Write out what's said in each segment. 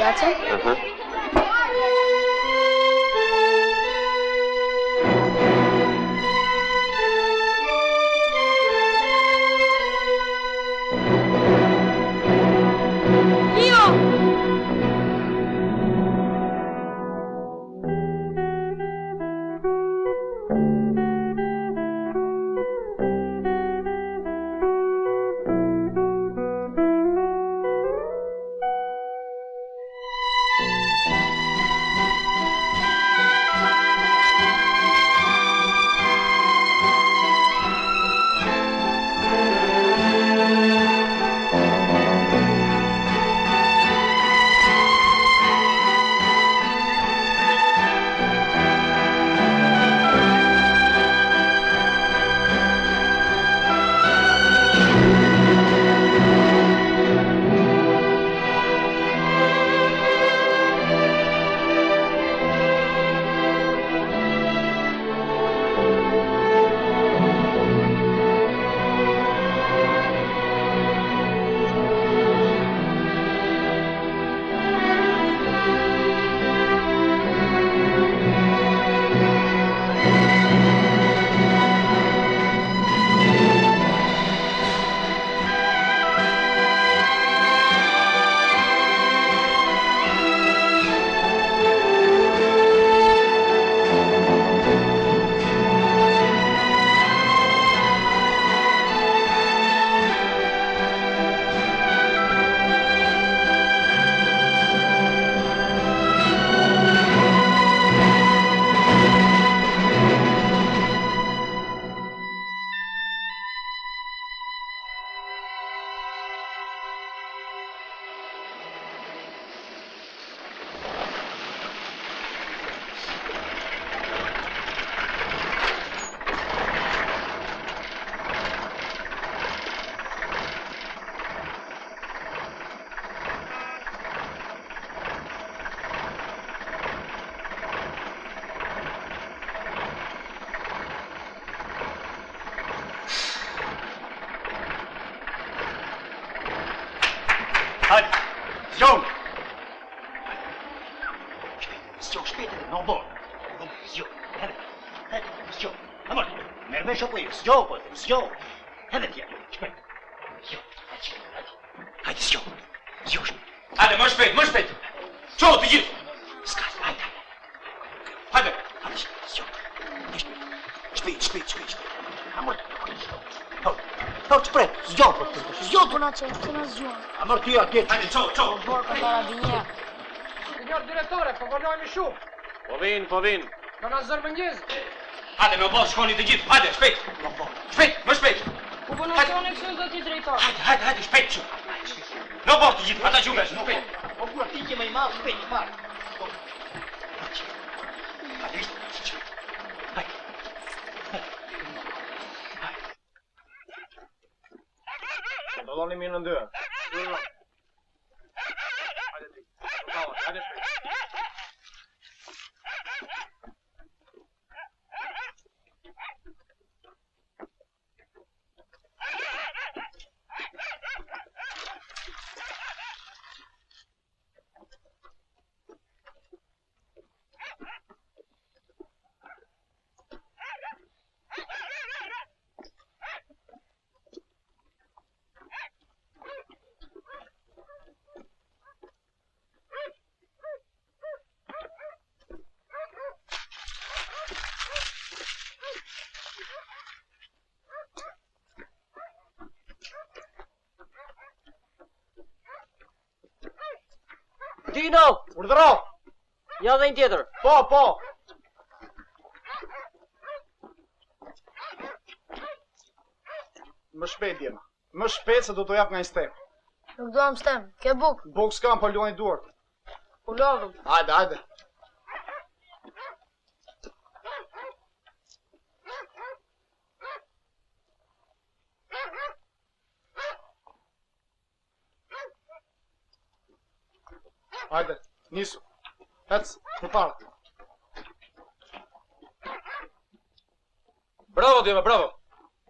Grazie. Hajde, zgjohë! Zgjohë, shpejt edhe, në borë. Zgjohë, zgjohë. Amor, merë me shoku, zgjohë, zgjohë. Edhe tjerë, shpejt. Zgjohë, hajde, zgjohë. Zgjohë shpejt. Hajde, më shpejt, më shpejt. Qohë të gjithë. Ska, hajde. Hajde, zgjohë. Shpejt. Amor, Hau të pret, zgjohë, Po na që na zgjohë. Amor, ty atje. Hajde, qohë. Borë ka karabinje. Signor direttore, po vërnojmë shumë. Po vin. Ka na zërmëngjez. Hajde, me boss, shkoni të gjithë. Hajde, shpejt. Shpejt, më shpejt. Po vonacione kështu zoti drejtor. Hajde, shpejt që. Në boss të gjithë, ata që uvesh, shpejt. Po kur ti që më i madh, shpejt, marr. Hajde, hajde. Dalloni mirë në dy. Hajde ti. Hajde shpejt. Dino! Urdhëro! Ja dhe një tjetër. Po. Më shpejt jema. Më shpejt se do të jap nga një stem. Nuk duam stem, ke buk. Buk s'kam, po luani duart. U lodhëm. Hajde. Hajde, nisu. Hec, përpara. Bravo, Dema, bravo.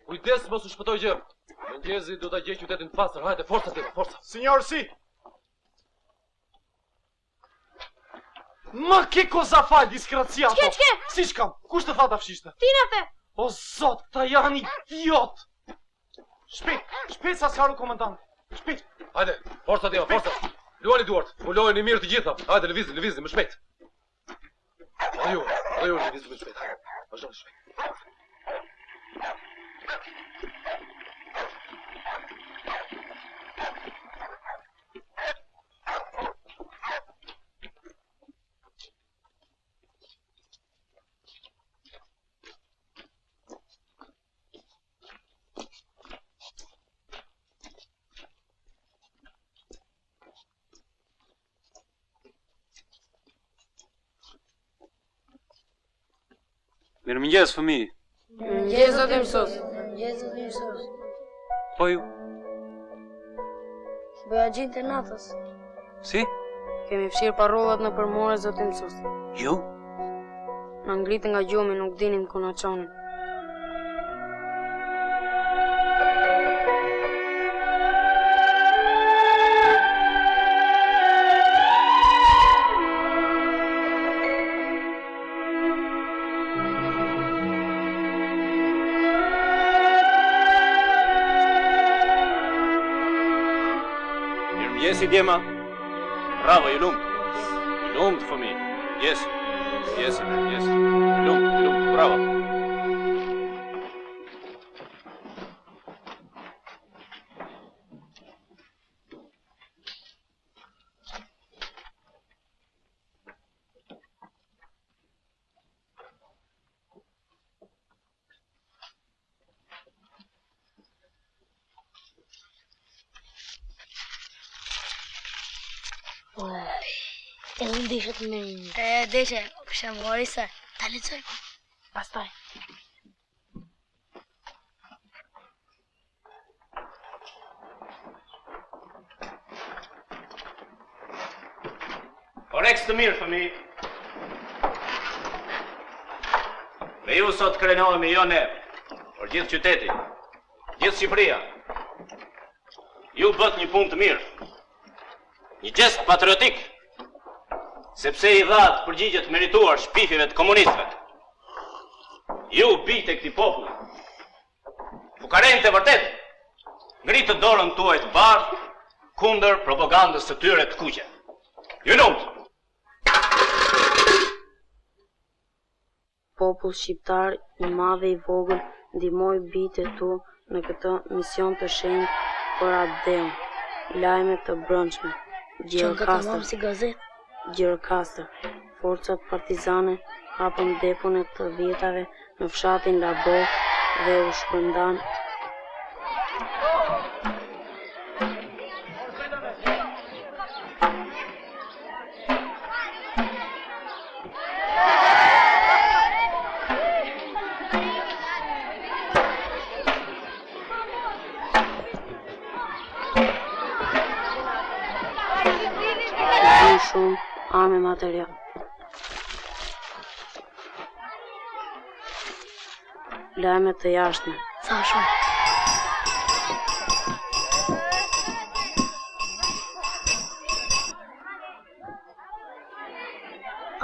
Kujdes mos u shpëtoj gjë. Mëngjesi do ta gjej qytetin të pastër. Hajde, forca Dema, forca. Signor, si. Ma ke koza fal, diskraciato. Çke? Si shkam? Kush të tha ta fshishte? Ti na the. O zot, ta janë idiot. Shpejt sa s'ka komandant. Shpejt. Hajde, forca tema, forca. Luani duart, ulojeni mirë të gjitha. Hajde, lëvizni, më shpejt. Ajo, lëvizni më shpejt. Hajde, vazhdo më shpejt. Mirëmëngjes, fëmijë. Mirëmëngjes, zoti mësues. Mirëmëngjes, zoti mësues. Po ju? Bëja gjinë të natës. Si? Kemi fshirë parollat në përmore, zoti mësues. Ju? Na ngritë nga gjumi, nuk dinim ku na çonin. Yes, Djema. Bravo, i lumt, fëmijë. Yes. I lumt, bravo. E unë dishet me një. Deshe, kësha më gori se. Ta lecoj. Pastaj. Oreks të mirë, fëmijë. Me ju sot krenohemi jo ne, por gjithë qyteti, gjithë Shqipëria. Ju bët një punë të mirë, një gest patriotik, sepse i dha të përgjigjet merituar shpifive të komunistëve. Ju bijtë e këtij populli, fukarente vërtet, ngritë dorën tuaj të bardhë kundër propagandës së tyre të kuqe. Ju lumt. Popull shqiptar i madh e i vogël ndihmoi bijtë tu në këtë mision të shenjtë për atë lajme të brendshme. Gjirokastër, forcat partizane hapën depon e të vjetave në fshatin Labov dhe u shpërndan shumë armë material. Lajme të jashtme. Sa shumë.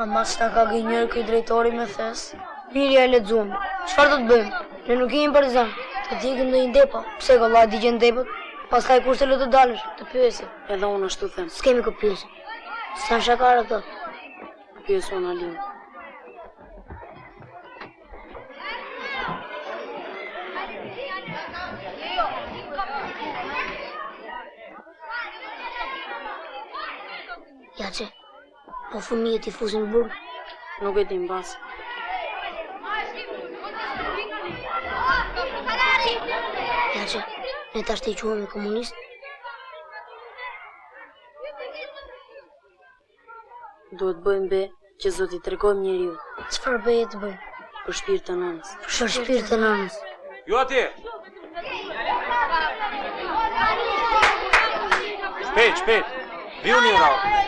Ama s'na ka gënjur ky drejtori me thes. Mirja e lexuam. Çfarë do të bëjmë? Ne nuk jemi partizan. Të djegim në një depo. Pse kolla digjen depot? Pastaj kurse le të dalësh, të pyesi. Edhe unë ashtu them. S'kemi kë pyesi. Sa shakara këto? Pyesi unë Alin. Ja që, po fëmijët i fusin burg? Nuk e tim bas. Ja që, ne tash të i quhemi komunist? Duhet bëjmë be që zoti tregojmë njeriu. Çfarë beje të bëjmë? Për shpirt të nënës. Për shpirt të nënës. Ju atje! Shpejt! Viu një rrallë!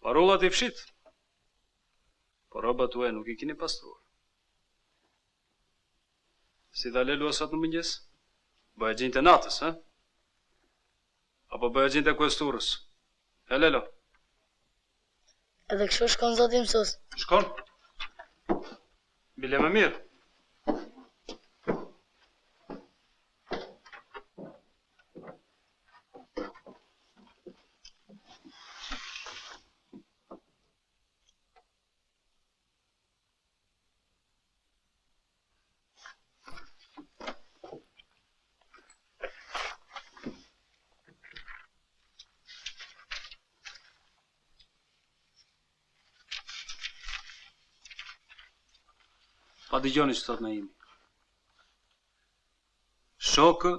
Parollat i fshit. Po rrobat tuaja nuk I keni pastruar. Si ta lelua sot në mëngjes? Bëja gjinte natës, ha? Apo bëja gjinte kuesturës? E lelo? Edhe kështu shkon zoti mësues. Shkon? Bile më mirë. Pa dëgjoni që thot Naimi. Shokë,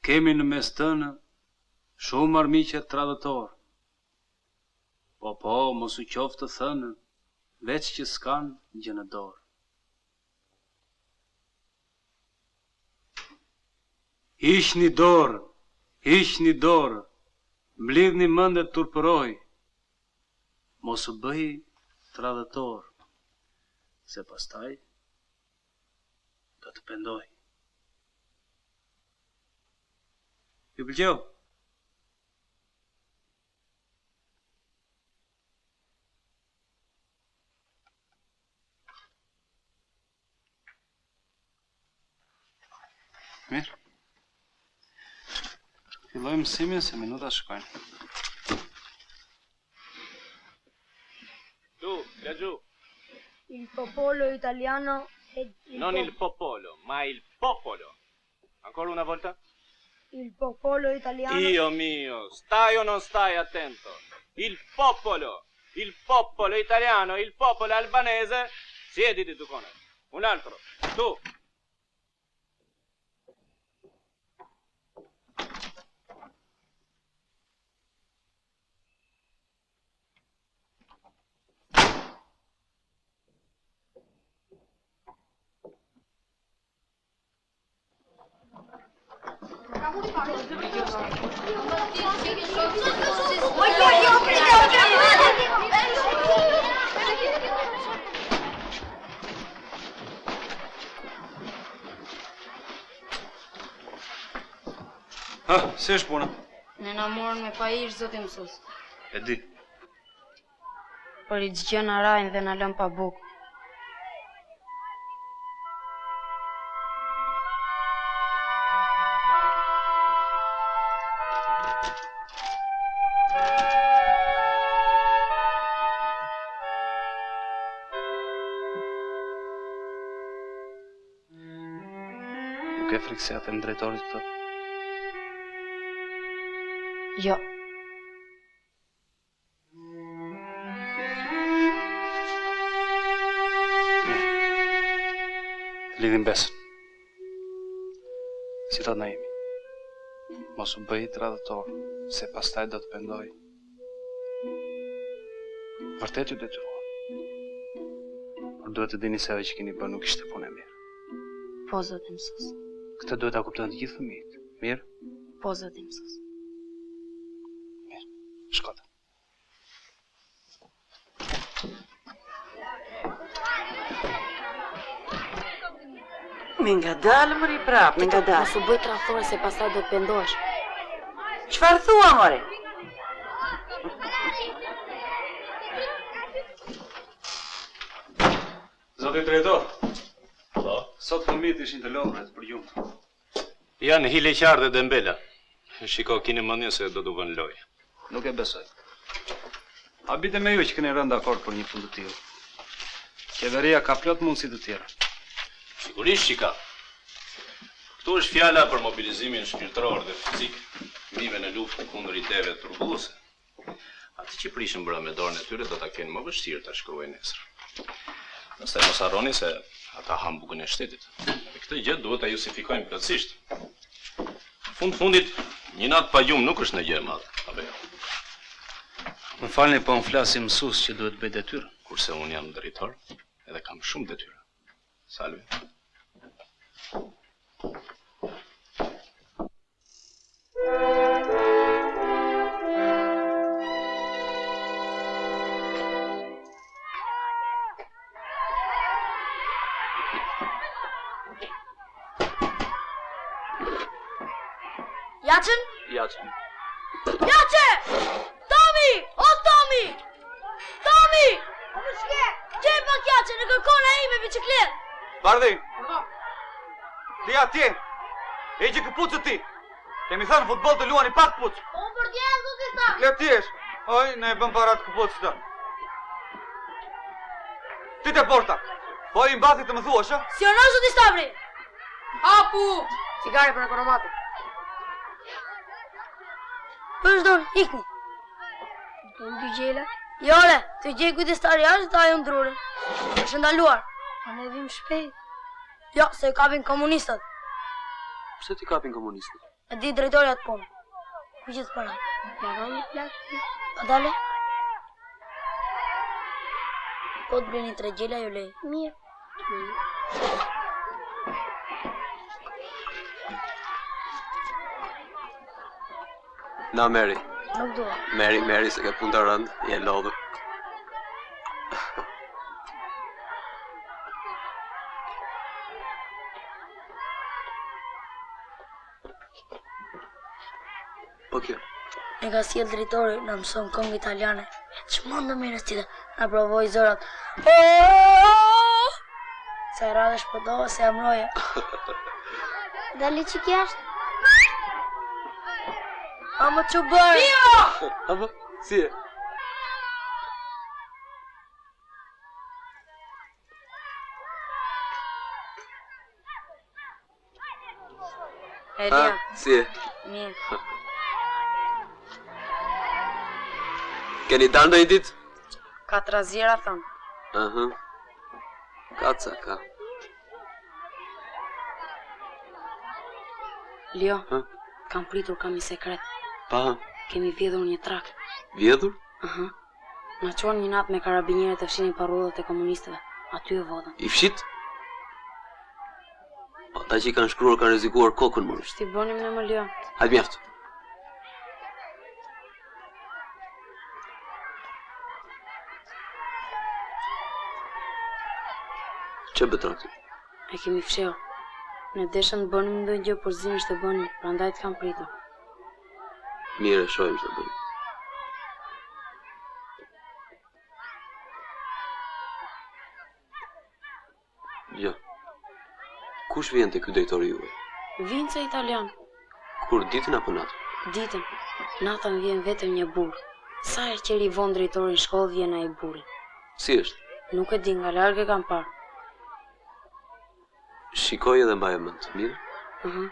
kemi në mes tënë shumë armiqe tradhëtor. Po, mos u qoftë të thënë, veç që s'kan gjë në dorë. Hiqni dorë, mblidhni mendet turpëroj, mos u bëhi tradhëtor, se pastaj do të pendoj. Ju pëlqeu? Mirë. Fillojmë mësimin se minuta shkojnë. Tu, laggiù. Il popolo italiano Non il popolo, ma il popolo. Ancora una volta? Il popolo italiano. Dio mio, stai o non stai attento? Il popolo italiano, il popolo albanese. Siediti tu con un altro, tu. Si është puna? Ne na morën me paish zoti mësues. E di. Por I zgjën arajnë dhe na lën pa bukë. Nuk e frikë se atë në drejtorit këto? Jo. Lidhim besën. Si thot Naimi. Mos u bëj tradhëtor, se pastaj do të pendoj. Vërtet ju detyruan. Por duhet të dini se ajo që keni bërë nuk ishte punë e mirë. Po zoti mësues. Këtë duhet ta kuptojnë të gjithë fëmijët. Mirë? Po zoti mësues. Shkoda. Me nga dalë mëri prapë, me nga dalë. Mos u bëj tradhëtor se pastaj do të pendosh. Çfarë thua, more? Zoti drejtor. Po. Sot fëmijët ishin të lodhur për gjumë. Janë Hileqar dhe Dembela. Shiko, keni mendje se do të vënë lojë. Nuk e besoj. Habite me ju që keni rënë dakord për një fund të tillë. Qeveria ka plot mundësi të tjera. Sigurisht që ka. Këtu është fjala për mobilizimin shpirtëror dhe fizik, fëmijëve në luftë kundër ideve turbuese. Ati që prishin brenda me dorën e tyre do ta kenë më vështirë ta shkruajnë nesër. Nëse mos harroni se ata han bukën e shtetit. Dhe këtë gjë duhet ta justifikojmë plotësisht. Fundit, një natë pa gjumë nuk është në gjë e madhe, apo jo? Më falni po më flasim mësues që duhet bëj detyrën. Kurse unë jam drejtor, edhe kam shumë detyra. Salve. Jaçën? Jaçën. Jaçë! Tomi! O Tomi! Tomi! Gjej pak Jaçën në kërkona ime bicikletë. Bardhi! Ti atje! E që këpucët ti! Kemi thënë futbol të luani pak pucë! Unë për tjenë, zoti Stabri! Le t'jesh! Oj, ne e bëm parat këpucë të. Ti te porta! Po i mbasi të më thuash, a? Si ono, zoti Stabri! Hapu! Cigare për ekonomatin. Për shdojnë, ikni. Në dy gjela. Jole, të gjej kujdestari ashtë të ajo ndrure. është ndaluar. A ne vim shpejt. Jo, se i kapin komunistët. Pse ti kapin komunistët? E di drejtori atë punë. Ku gjithë para? Ja roni plak. A dale? Po të bleni 3 gjela jo lej. Mirë. Na, Meri. Nuk dua. Meri, se ke punë të rëndë, je lodhur. Po kjo? E ka sjell drejtori, na mëson këngë italiane. Çmon do mirë ti, na provoi zërat. Sa radhë shpëtova se amroja. Dali që kja është? Ama që bërë! Apo, si e? Elia, Si e? mirë. Keni dalë ndonjë ditë? 4 azjera thonë. Aha. Ka. Leo, Ha? kam pritur, kam një sekret. Pa, Kemi vjedhur një trak. vjedhur? Aha. Na quan një natë me karabinjerët të fshinin parullat e komunistëve. Aty e vodën. I fshit? Ata që i kanë shkruar kanë rrezikuar kokën më. Shti bënim në më Leo. Hajde mjaft. Çe betrakti? E kemi fshehur. Ne deshëm të bënim ndonjë gjë, por zinë të bënim, prandaj të kam pritur. Mirë, shohim ç'do bëjmë. Jo. Kush vjen te ky drejtori juaj? Vince italian. Kur ditën apo natën? Ditën. Natën vjen vetëm një burr. Sa herë që i von drejtorin shkollë vjen ai burri. Si është? Nuk e di, nga larg e kam parë. Shikoj edhe mbaj mend, mirë? Aha.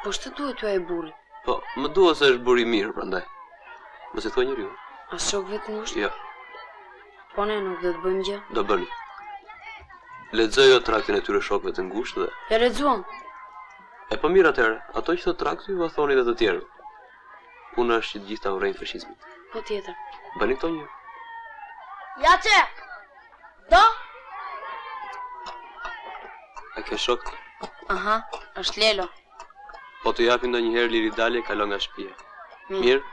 Po ç'të duhet ty ai burri? Po, më duhet se është buri mirë prandaj. Mos e thua njeriu. As shok vetëm është? Jo, Po ne nuk do të bëjmë gjë. do bëni. Lexojo traktin e tyre shokëve të ngushtë dhe E lexuam. e po mirë atëherë, ato që thot trakti ju thoni edhe të tjerë. Puna është që të gjitha urrejnë fashizmin. Po tjetër. Bëni këto një. Jaçe! Do? A ke shok? Aha, është Lelo. Po të japin ndonjëherë liri dalje kalon nga shtëpia. Mirë?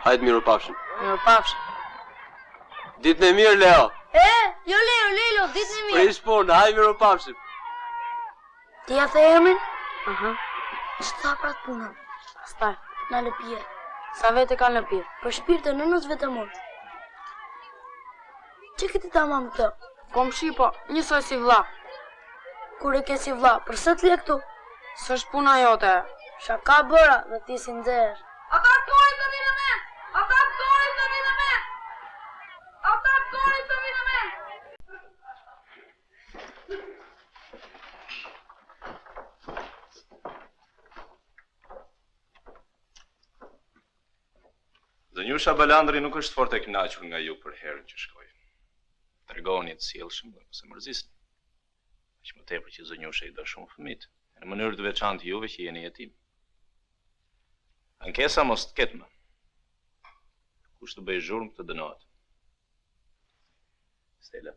Hajde mirupafshim. Mirupafshim. Ditën e mirë, Leo. Jo Lelo, ditën e mirë. Prish punë, hajde mirupafshim. Ti ja the emrin? Aha. Ç'ta pra të punën? Pastaj. Na lëpije. Sa vete kanë në pirë? Për shpirtën në nësë vetëm unë. Që këti ta mamë këtë? Kom shi, po, njësoj si vlla. Kur e ke si vlla, përse të lje këtu? S'është puna jote. Shaka bëra dhe ti si nxesh. Ata aktorit të vinë me! Ata aktorit të vinë me! Ata aktorit të vinë me! Zënjusha Balandri nuk është fort e kënaqur nga ju për herën që shkoi. Tregoni të sjellshëm dhe mos e mërzisni. Aq më tepër që zënjusha i do shumë fëmijët, në mënyrë të veçantë juve që jeni jetim. Ankesa mos të ketë më. Kush të bëj zhurmë të dënohet. Stella,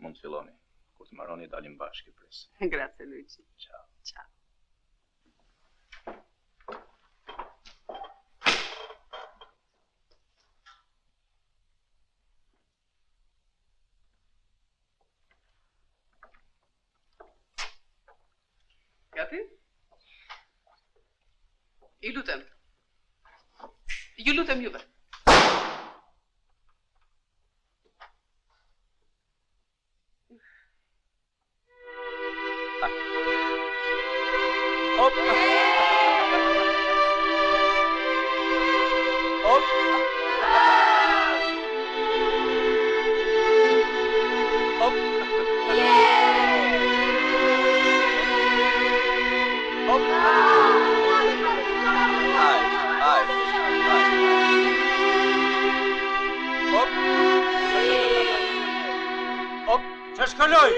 mund të filloni. Kur të marroni dalim bashkë pres. Grazie Luigi. Ciao. Ciao. Gati? Ju lutem. Ju lutem juve. Hop! Hop! Hop! Hop! Aj. Hop! Hop! Që shkëlloj?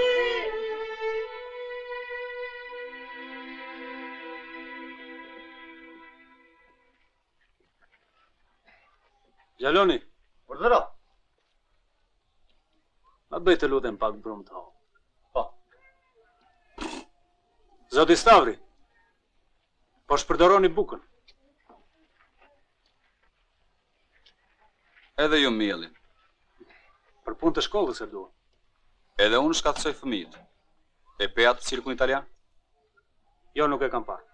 Gjaloni, Urdhëro. ma bëj të lutem pak brumë të ho. Po. Zoti Stavri, po shpërdoroni bukën. Edhe ju mielin. Për punë të shkollës e duan. Edhe unë shkatësoj fëmijët. E pe atë cirkun italian? Jo, nuk e kam parë.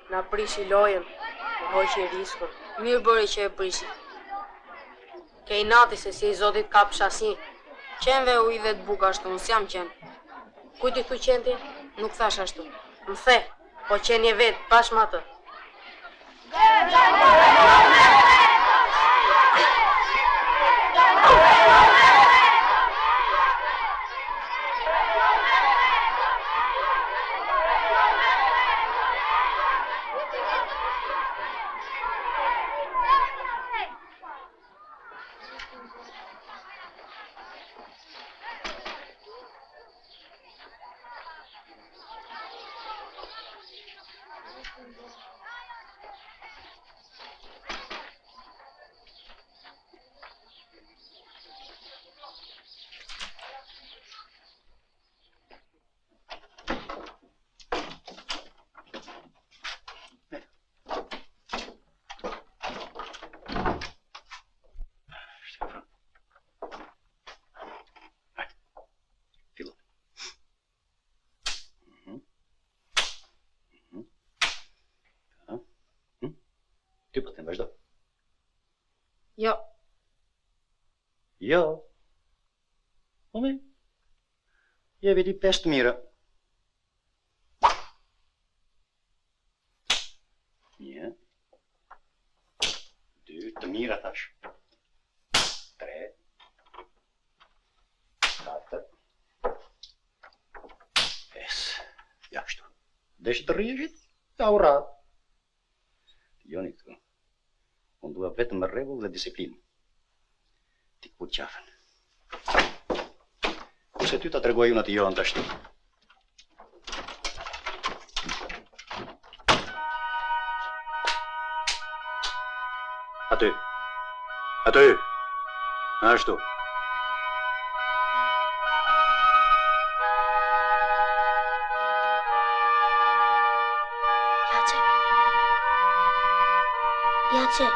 Na prishi lojën, në hoqi riskun. Mirë bëri që e prishi. Ke i nati se si i zotit ka pshasin. Qenve u i dhe të buka ashtu, unë s'jam qenë. Kujt i thu qenti? Nuk thash ashtu. Më the, po qenje vetë, bashkë më atë. Ty po të vazhdo. Jo. Jo. Ome. Jeve ti 5 të mira. 1 2 të mira thash. 3 4 5. Ja kështu. Desh të rrihit? Ja ura. Joni këtu. Unë dua vetëm rregull dhe disiplinë. Ti ku qafën. Kurse ty ta tregoj unë atë Johan tash. Aty. Ashtu. Jace.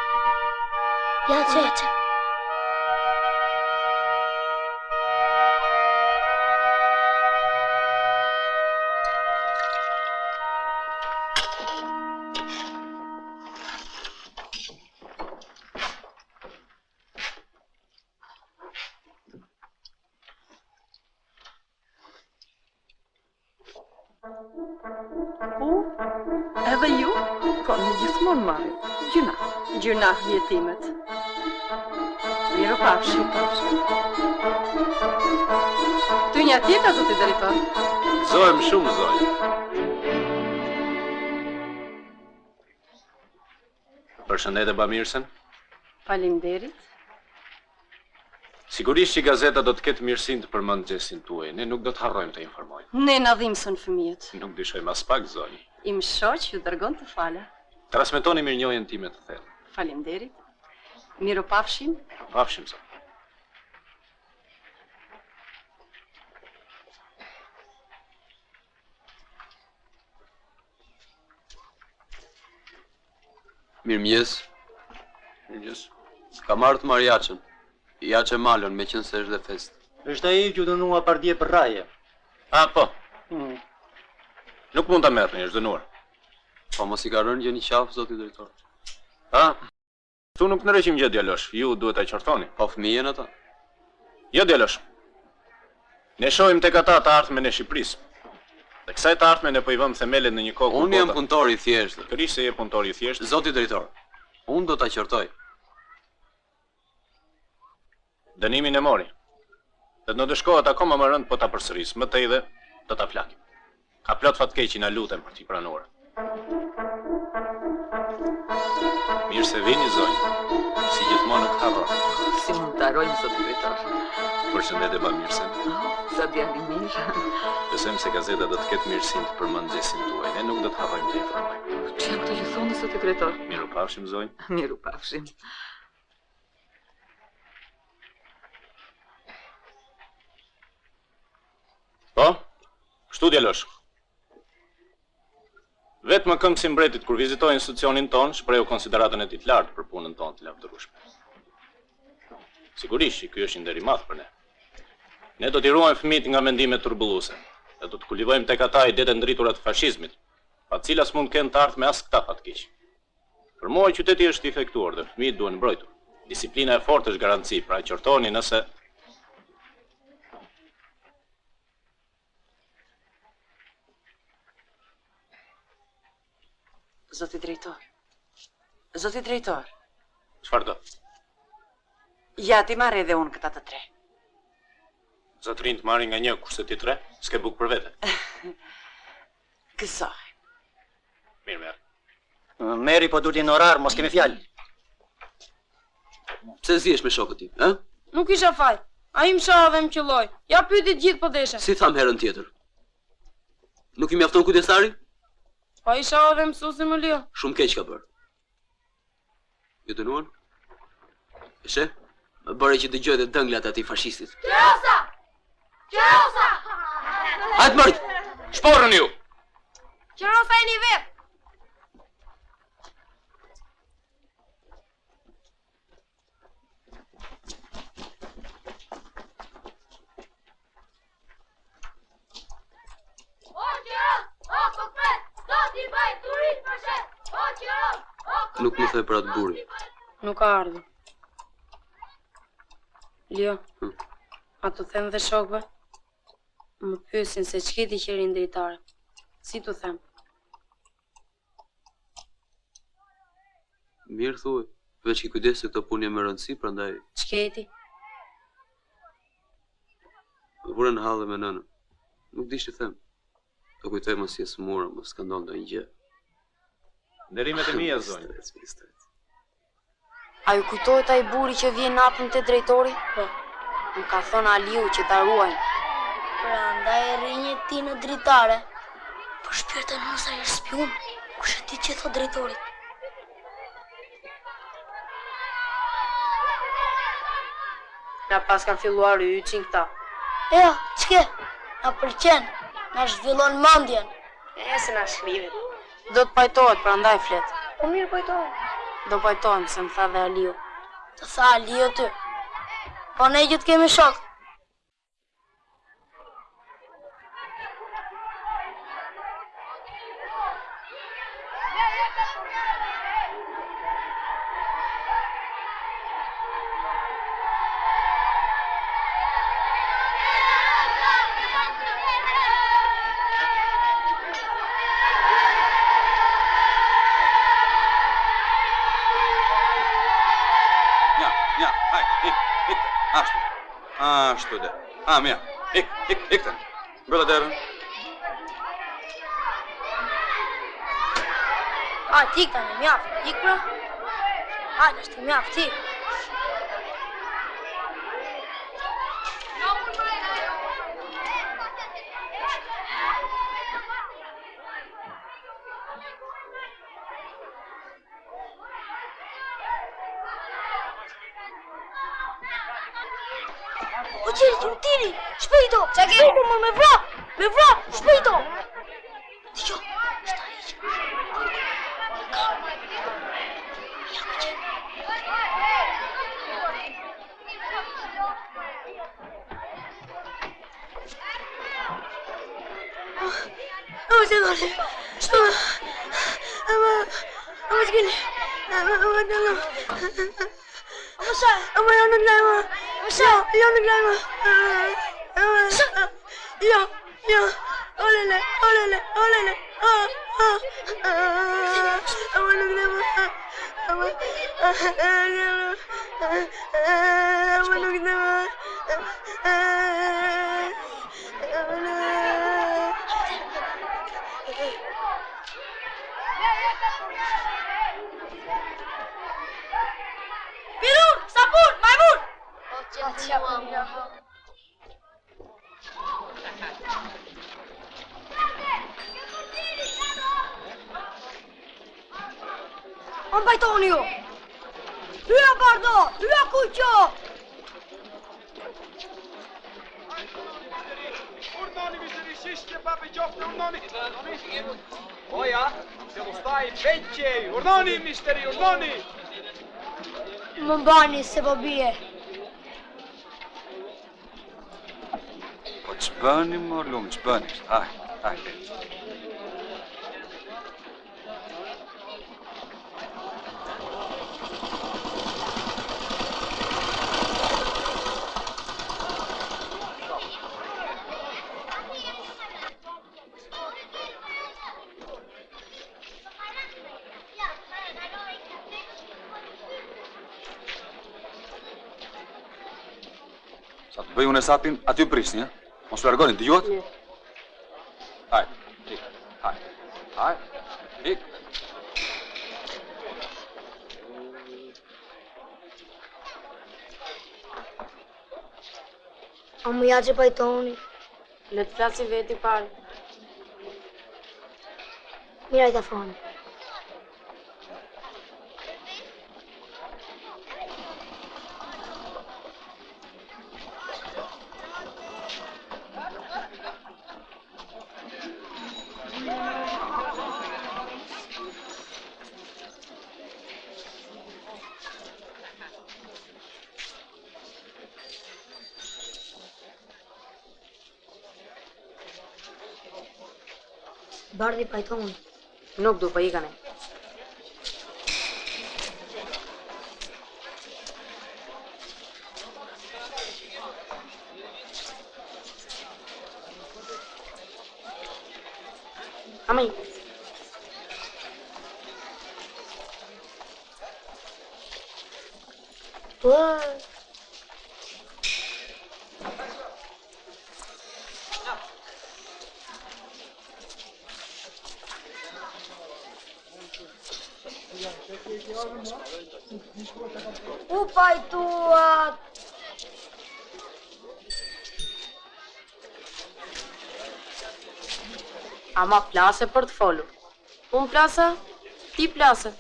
Edhe ju, koni gjithmonë marrë. Gjuna jetimet. Miru pafshi. Ty një tjeta, zoti drejtor? Gëzohem shumë, zonjë. Përshëndetje bamirësen. Faleminderit. Sigurisht që gazeta do të ketë mirësinë të përmend gjestin tuaj. Ne nuk do të harrojmë të informojmë. Ne na dhimbson fëmijët. Nuk dyshojmë as pak, zonjë. Im shoq ju dërgon të fala. Transmetoni mirënjohjen time të thellë. Faleminderit. Miru pafshim. Pafshim, zonjë. Mirëmjes. Mirëmjes. Ka marrë të Mariaçën. Jaçe Malon me qenë se është dhe fest. Është ai që dënua pardje për raje. Ah, po. Nuk mund ta merrni, është dënuar. Po mos i ka rënë gjë një qafë, zoti drejtor. Ha? Tu nuk ndreqim gjë djalosh, ju duhet ta qortoni. Po fëmijën ata. Jo djalosh. Ne shohim tek ata të ardhmen e Shqipërisë. Dhe kësaj të ardhmen ne po i vëmë themelin në një kohë. Unë jam punëtor i thjeshtë. Kërish se je punëtor i thjeshtë. Zoti drejtor, unë do ta qortoj. Dënimin e mori. Dhe në dëshkohet akoma më rënd po ta përsëris, më tej dhe do ta flakim. Ka plot fatkeqi na lutem për t'i pranuar. Mirë se vini zonjë. Si gjithmonë nuk harro. Si mund të harrojmë zoti drejtor? Përshëndetje bamirësen. Sa djali mirë. Besojmë se gazeta do të ketë mirësinë të përmendjesin tuaj. Ne nuk do të harrojmë të informojmë. Çfarë këto që thonë zoti drejtor? Mirupafshim zonjë. Mirupafshim. Po? Kështu djalosh. Vetë më këngë si mbretit kur vizitoj institucionin tonë, shprehu konsideratën e tij të lartë për punën tonë të lavdërueshme. Sigurisht, ky është një nder i madh për ne. Ne do t'i ruajmë fëmijët nga mendimet turbulluese, dhe do të kultivojmë tek ata idetë ndritura të fashizmit, pa cilas mund kenë të ardhme as këta fatkeq. Për mua qyteti është i infektuar dhe fëmijët duhen mbrojtur. Disiplina e fortë është garanci, pra qortoni nëse Zoti drejtor. Zoti drejtor. Çfarë do? Ja ti marrë edhe unë këta të tre. Zotrin të marrin nga një kurse ti tre, s'ke buk për vete. Kësaj. Mirë, merr. Meri po duhet në orar, mos kemi fjalë. Pse zihesh me shokët tim, ë? Nuk isha faj. Ai më shoh dhe më qelloi. Ja pyeti gjithë po desha. Si tham herën tjetër? Nuk i mjafton kujdesari? Pa isha dhe mësuesi më lio. Shumë keq ka bërë. Ju dënuan? Eshe? Më bëre që dëgjoj dhe dënglat ati fashistit. Qerosa! Qerosa! Hajtë mërit! Shporën ju! Qerosa e një vetë! Nuk më the për atë buri. Nuk ka ardhur. Lio, a të them dhe shokve? Më pyesin se ç'keti qerin drejtare. Si t'u them? Mirë thuaj, veç ki kujdes se këto punë janë me rëndësi, prandaj Ç'keti? vure në hallë me nënën. Nuk di ç'i them. Të kujtoj mos je smura, mos ka ndonjë ndonjë gjë. Nderimet e mia zonjë. A ju kujtohet ai buri që vjen natën te drejtori? Po. Më ka thënë Aliu që ta ruajmë. Prandaj rrinjë ti në dritare. Po shpirta nosa është spion. Kush e di që thot drejtori? Na pas kanë filluar yçin këta. Ja, ç'ke? Na pëlqen. Na zhvillon mendjen. Se na shlivet. Do të pajtohet, prandaj flet. Po mirë pajtohet. Do pajtohem, se më tha dhe Aliu. Të tha Aliu ty. Po ne që të kemi shok. Ashtu dhe. Mja. Ik tani. Mbyll derën. Ti tani, mjaft. Ik pra. Është mjaft ti. O qërë, tiri, shpejto! Qa ke? Shpejto, më me vra, shpejto! Dijo, shta i që. Ja më që. se dole. Ama çkini. Ama sa. Ama janë glajma. Sa janë glajma. Ja. Olele. Ama nuk glajma. Ama nuk glajma. Pirun, sapun, majmun! On bajtoni ju! Hyja bardo! Hyja kuqo! Urnoni mishteri shishke papi qofte urnoni. Oja, se ustaj veqej. Urnoni mishteri, urnoni. Më mbani se po bie. Po që bëni, më lumë, që bëni? Hajde. Sa të bëj unë e sapin, aty prisni, mos u largoni, dëgjohet? Hajde, ik. A më ja që pajtoni. Le të flasi veti parë. Mira i të foni. Bardi pajtoni. Nuk du, për ikane. Ama i. U pajtuat! Ama plase për të folur. Unë plasa, ti plase.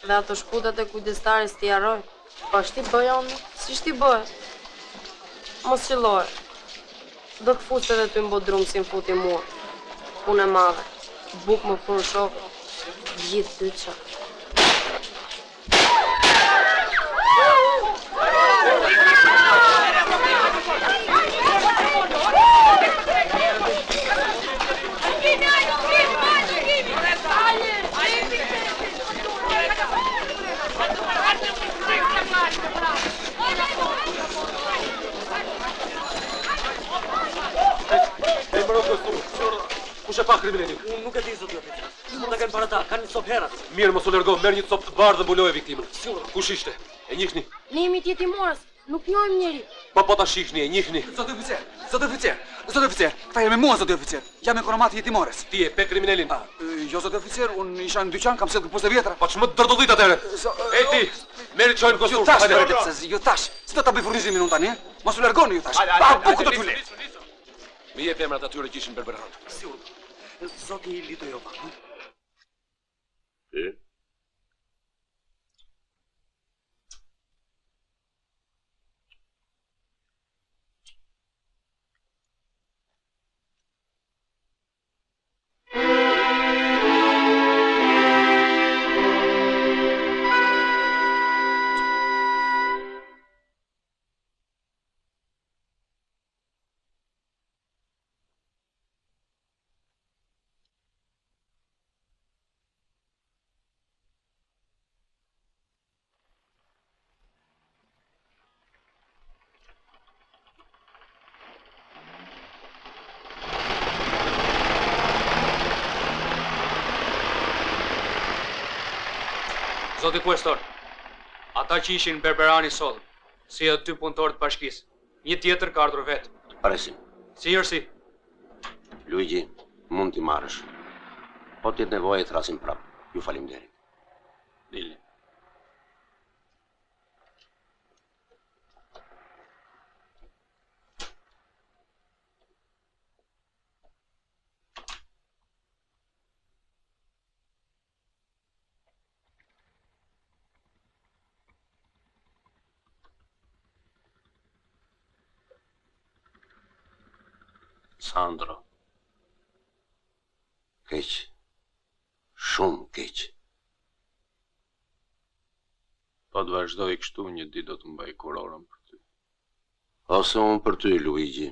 Dhe ato shkutat e kujdestaris t'i jaroj. Po shti bëj onë, si shti bëj. Mos qëlloj. Do të fuste dhe ty mbodrum si m'futi mua. Unë e madhe. Buk më furë shokë. Gjithë ty qa. Kush e pa kriminalin? Unë nuk e di zoti oficer. Mund ta kenë para ta, kanë një copë herat. Mirë, mos u largo, merr një copë të bardhë dhe mbuloje viktimën. Kush ishte? E njihni? Ne jemi tjetimorës, nuk njohim njeri. Po ta shihni, e njihni. Zoti oficer, këta jemi mua, zoti oficer. Jam ekonomati jetimores. Ti e pe kriminalin? Jo, zoti oficer, unë isha në dyqan, kam sjellë këpuste vjetra. Po çmë dërdollit atëre. Ej ti, merri çojnë kostur. Jo tash, si do ta bëj furnizimin unë tani? Mos u largoni ju tash. Pa buku do t'u le. Mi jep emrat atyre që ishin berberhan. Zoti Litojova. Zoti kuestor, ata që ishin në Berberani sot, si edhe 2 punëtorë të bashkisë, një tjetër ka ardhur vetë. Presim. Si jërsi? Luigi, mund t'i marrësh. Po t'jetë nevojë të thrasim prapë. Ju faleminderit. Dili. Sandro. Keq. Shumë keq. Po të vazhdoj kështu, një ditë do të mbaj kurorën për ty. Ose unë për ty, Luigi.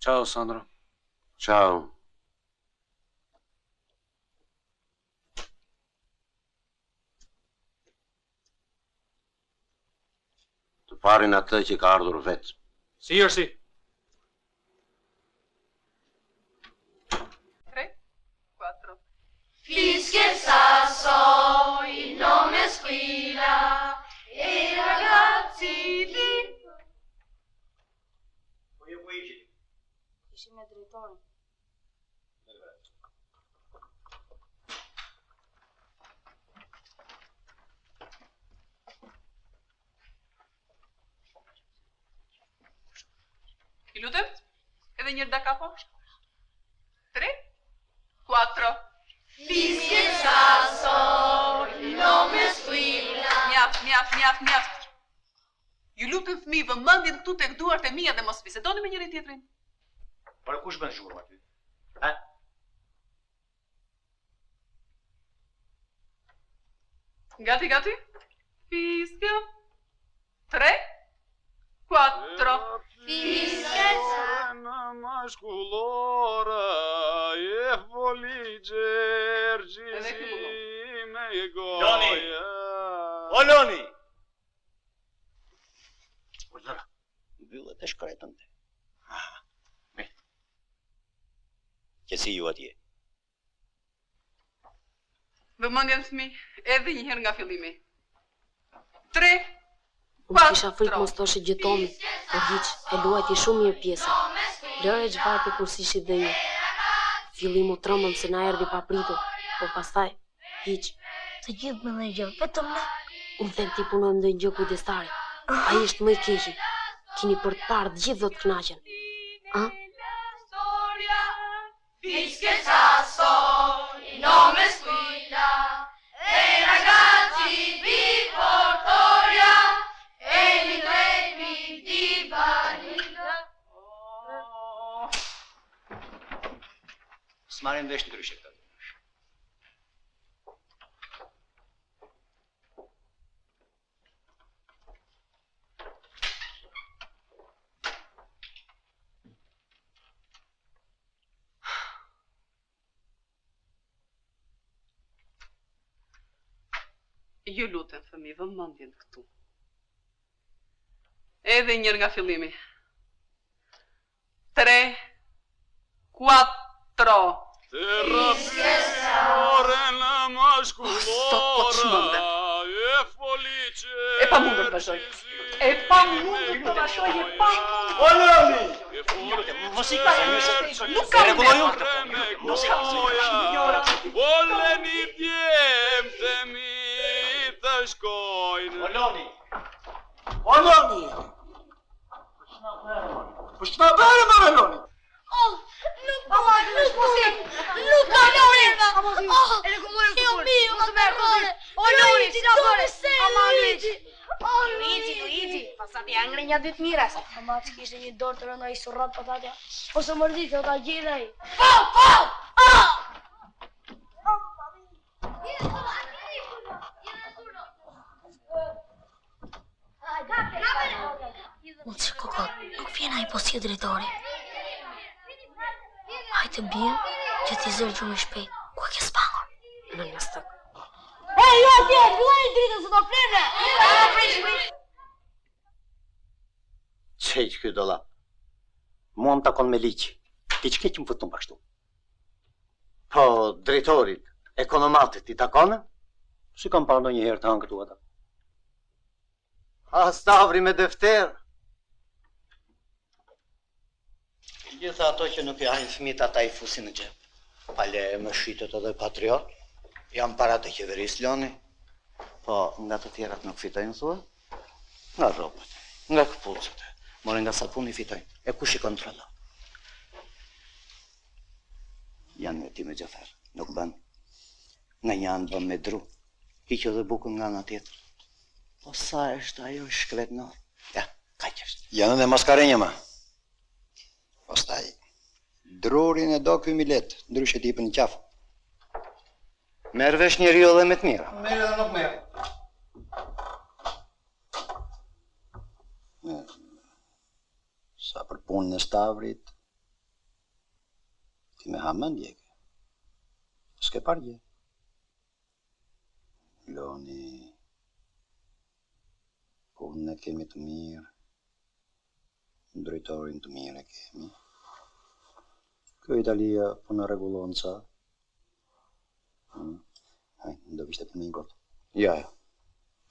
Ciao, Sandro. Ciao. Të parin atë që ka ardhur vetë. Si jërsi? Fischia il sasso, il nome squilla e i ragazzi lì. Ishim me drejtorin. I lutem? Edhe një da kapo? 3, 4. Fischia il sasso, il nome squilla. Mjaft. Ju lutem fëmijë, vëmendjen këtu tek duart e mia dhe mos bisedoni me njëri tjetrin. Për kush bën zhurmë aty? Ha? Gati? Fischia. 3, 4. Fischia il sasso. Maskullore, e voli gjergjisi me goja. Loni! O Loni! O zëra, mbyllet e shkretën te. Qësi ju atje? Vëmendjen fëmijë, edhe një herë nga fillimi. 3, Unë kisha frikë mos thoshe gjetomi, por hiq, e luajti shumë mirë pjesa. Lëre gjvajti kur si shi dhe ju. Fillim u trëmbëm se na erdi papritur, po pastaj, hiq. Të gjithë me dhe gjë, vetëm ne. Unë them ti punojmë ndonjë gjë kujdestari. Ai është më i keqi. Kini për të parë të gjithë do të kënaqen. A? Fischia il sasso, il nome squilla e i ragazzi di Portoria e gli intrepidi di Vanilla. S'marrim vesh ndryshe këta. Ju lutem fëmijë, vëmendjen këtu. Edhe një herë nga fillimi. 3, 4. Terapirën maskullore, e folice. E pa mundër të vazhdoj. E pa mundër të vazhdoj. O Loni! Mos i ka Nuk ka Voleni djemtë mi të shkojnë. O Loni! O Loni! Po shna bërë më Loni? Nuk ka Loni! Dio mio, ma vergogna! O Luigi! Luigi, pasati angre një ditë mira sa. Ama që kishte një dorë të rënda i surrat patatja. Ose mërdi që ta gjithaj. Unë që kokot, nuk vjena i posi drejtori. Hajtë bjem që t'i zërë gjumë shpejt. Ku e ke spangur? Në një stok. Hej, jo atje, fillaj dritën se do flene! Qeq kjo dolla. Mua më takon me liq. Ti që ke që më fëtun bashtu? Po, drejtorit, ekonomatit i takone? Si kam parë ndonjëherë të hanë këtu ata? A, Stavri me defter. Gjitha ato që nuk i hajnë fëmit, ata i fusin në gjep. Pale më shqitet edhe patriot, jam para të qeverisë loni. Po, nga të tjerat nuk fitojnë, thua? Nga ropët, nga këpucët, more nga sapuni fitojnë. E kush i kontrollon? Janë me ti me Gjafer, nuk bën. Nga një anë bën me dru, hiqë dhe bukën nga nga tjetër. Po sa është ajo shkret në? Ja, kaq është. Janë dhe maskarenja ma. Pastaj, drurin e do ky Milet, ndryshe t'i jepën në qafë. Merë vesh njeri jo dhe me të mira. Merë edhe nuk merë. Sa për punën e Stavrit, ti me hamën djeke. S'ke pargje. Loni, punën e kemi të mirë, drejtorin të mirë e kemi. Kjo Italia po në regulon ca. Hajde, do vishte punë kot. Ja.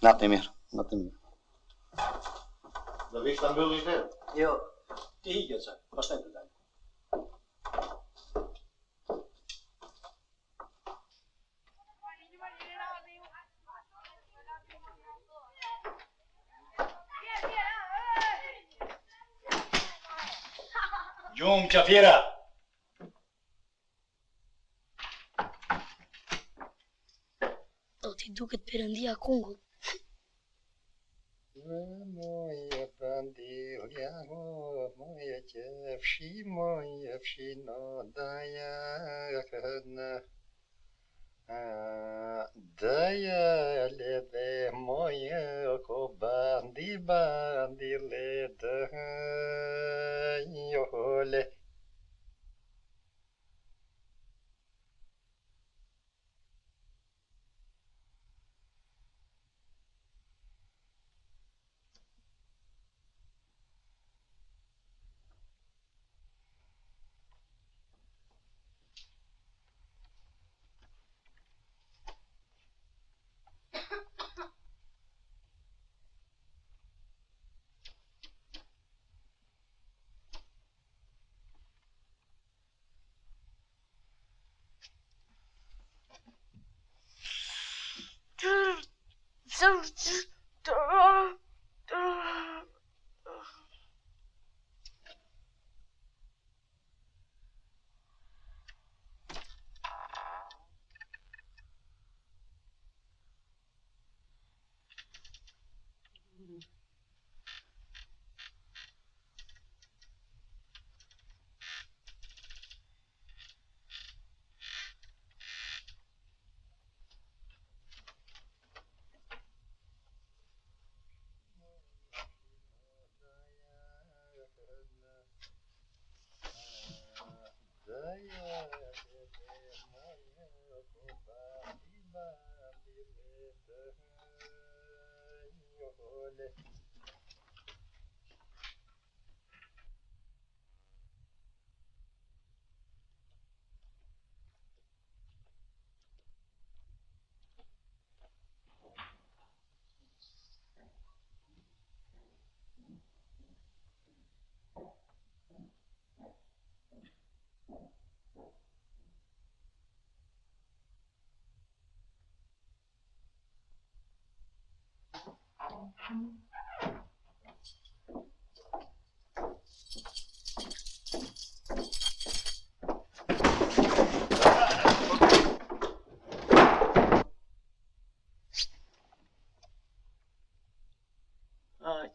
Natë e mirë. Natë e mirë. Do vishte mbylli dhe? Jo, ti hiqe ca, pastaj të dalë. Gjumë qafira! Do t'i duket Perëndia kungull. Moje pandilja, moje qefshi no daja kënë. Daja lede moje ko bandi lede jole.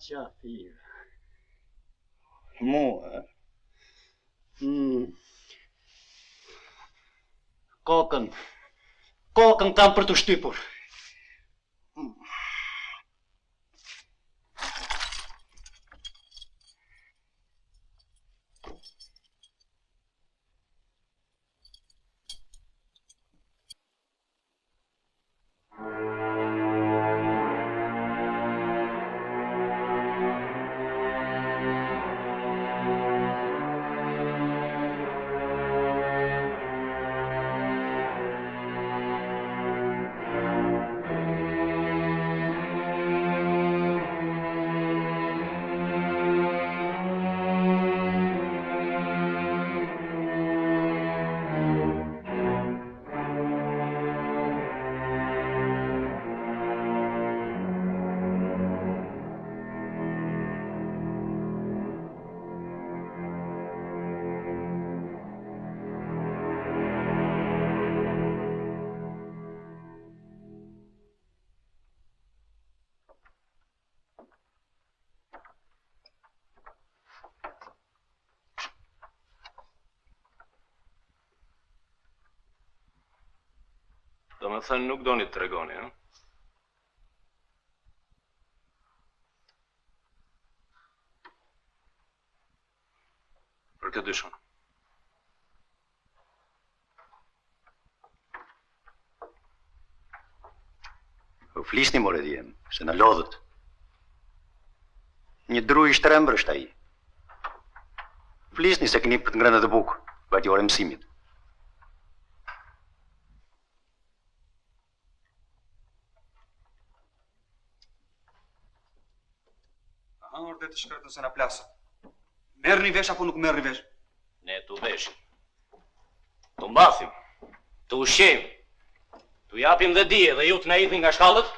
Qafir. Mua. Kokën kam për të shtypur. Më thënë nuk doni të tregoni, ha? Për këtë dyshon. U flisni more djem, se në lodhët. Një dru i shtrembër është ai. Flisni se keni për të ngrënë të bukë, vajti ore mësimit. Aha, orde të shkretën se na plasën. Merrni vesh apo nuk merrni vesh? Ne t'u veshim. T'u mbathim. T'u ushqejm. T'u japim dhe dije dhe ju t'na idhin nga shkallët?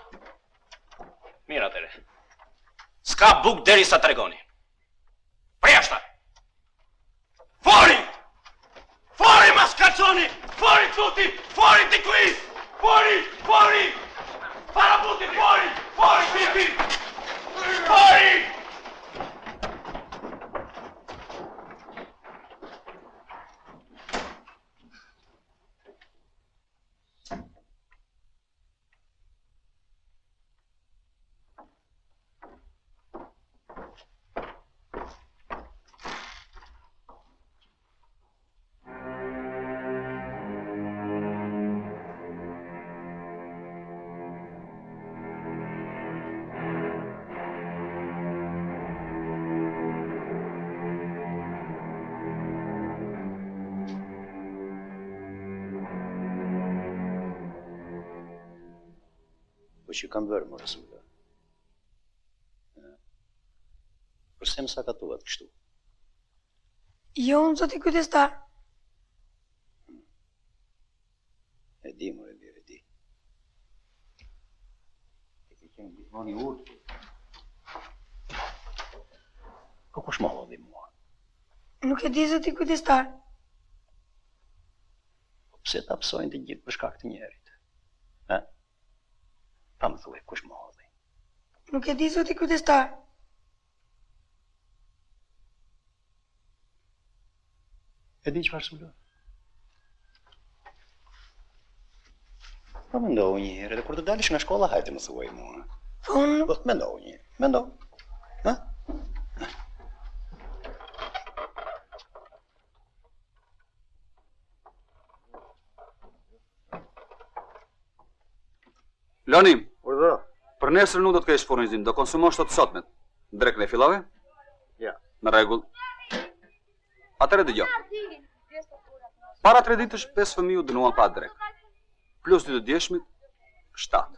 Mirë atëre. S'ka buk deri sa tregoni. Prjashta! Fori! Fori mas kalçoni! Fori tuti! Fori ti kuis! Fori! Fori! Para buti! Fori! Fori tuti! Fori! Po që kam bërë, më Resulta. Përse më sakatuat kështu? Jo, unë zoti kujdestar. E di, more mirë, e di. E ke qenë gjithmoni urtë. Po kush më hodhi mua? Nuk e di zoti kujdestar. Pse ta psojnë të gjithë për shkak të njerit? Ha? Pa më thuaj, kush më hodhi? Nuk e di zoti kujdestar. E di çfarë s'u lë? Po mendohu një herë, dhe kur të dalësh nga shkolla, hajde më thuaj mua. Po unë... Po mendohu një herë, mendohu. Ha? Loni, për nesër nuk do të kesh furnizim, do konsumosh të sotmet. Drekën e fillove? Ja. Në rregull. Atëre dëgjoj. Para 3 ditësh 5 fëmijë u dënuan pa drek. Plus 2 të djeshmit, 7.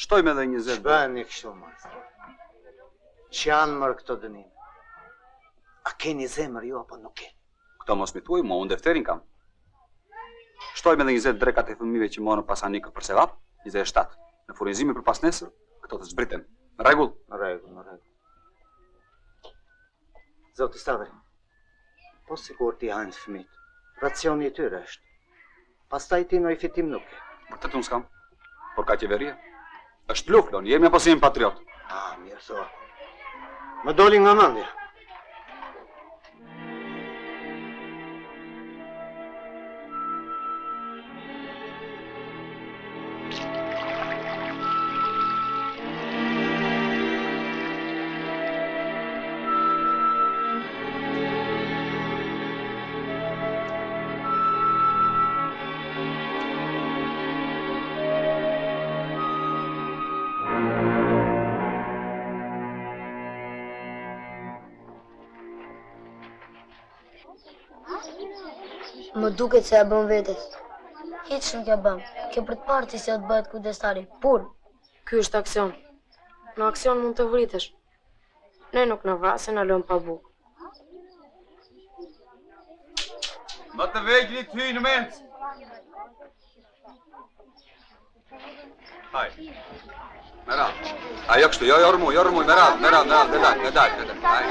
Shtojmë edhe 20. Bëni kështu, majstor. Që janë mërë këto dënime? A keni zemër ju apo nuk keni? Këto mos mi thuaj, unë defterin kam. Shtojmë edhe 20 drekat e fëmijëve që morën pasanikë për sevap, 27. Në furnizimin për pas nesër, këto të zbriten. Në rregull? Në rregull, në rregull. Zoti Stavri, po sikur ti hajnë fëmijët, racioni i tyre është. Pastaj ti në i fitim nuk e. Vërtet unë s'kam, por ka qeveria. Është luk, Loni, jemi apo si jemi patriot. Ah, mirë thua. Më doli nga mendja. Më duket se ja bën vetes. Hiç nuk ja bën. Kjo për të parë se do të bëhet kujdestari. Pur. Ky është aksion. Në aksion mund të vritesh. Ne nuk na vrasin, na lëm pa bukë. Më të veglit hy në mend. Haj. Merad. Ajo kështu, jo rëmuj, merad, ngadal.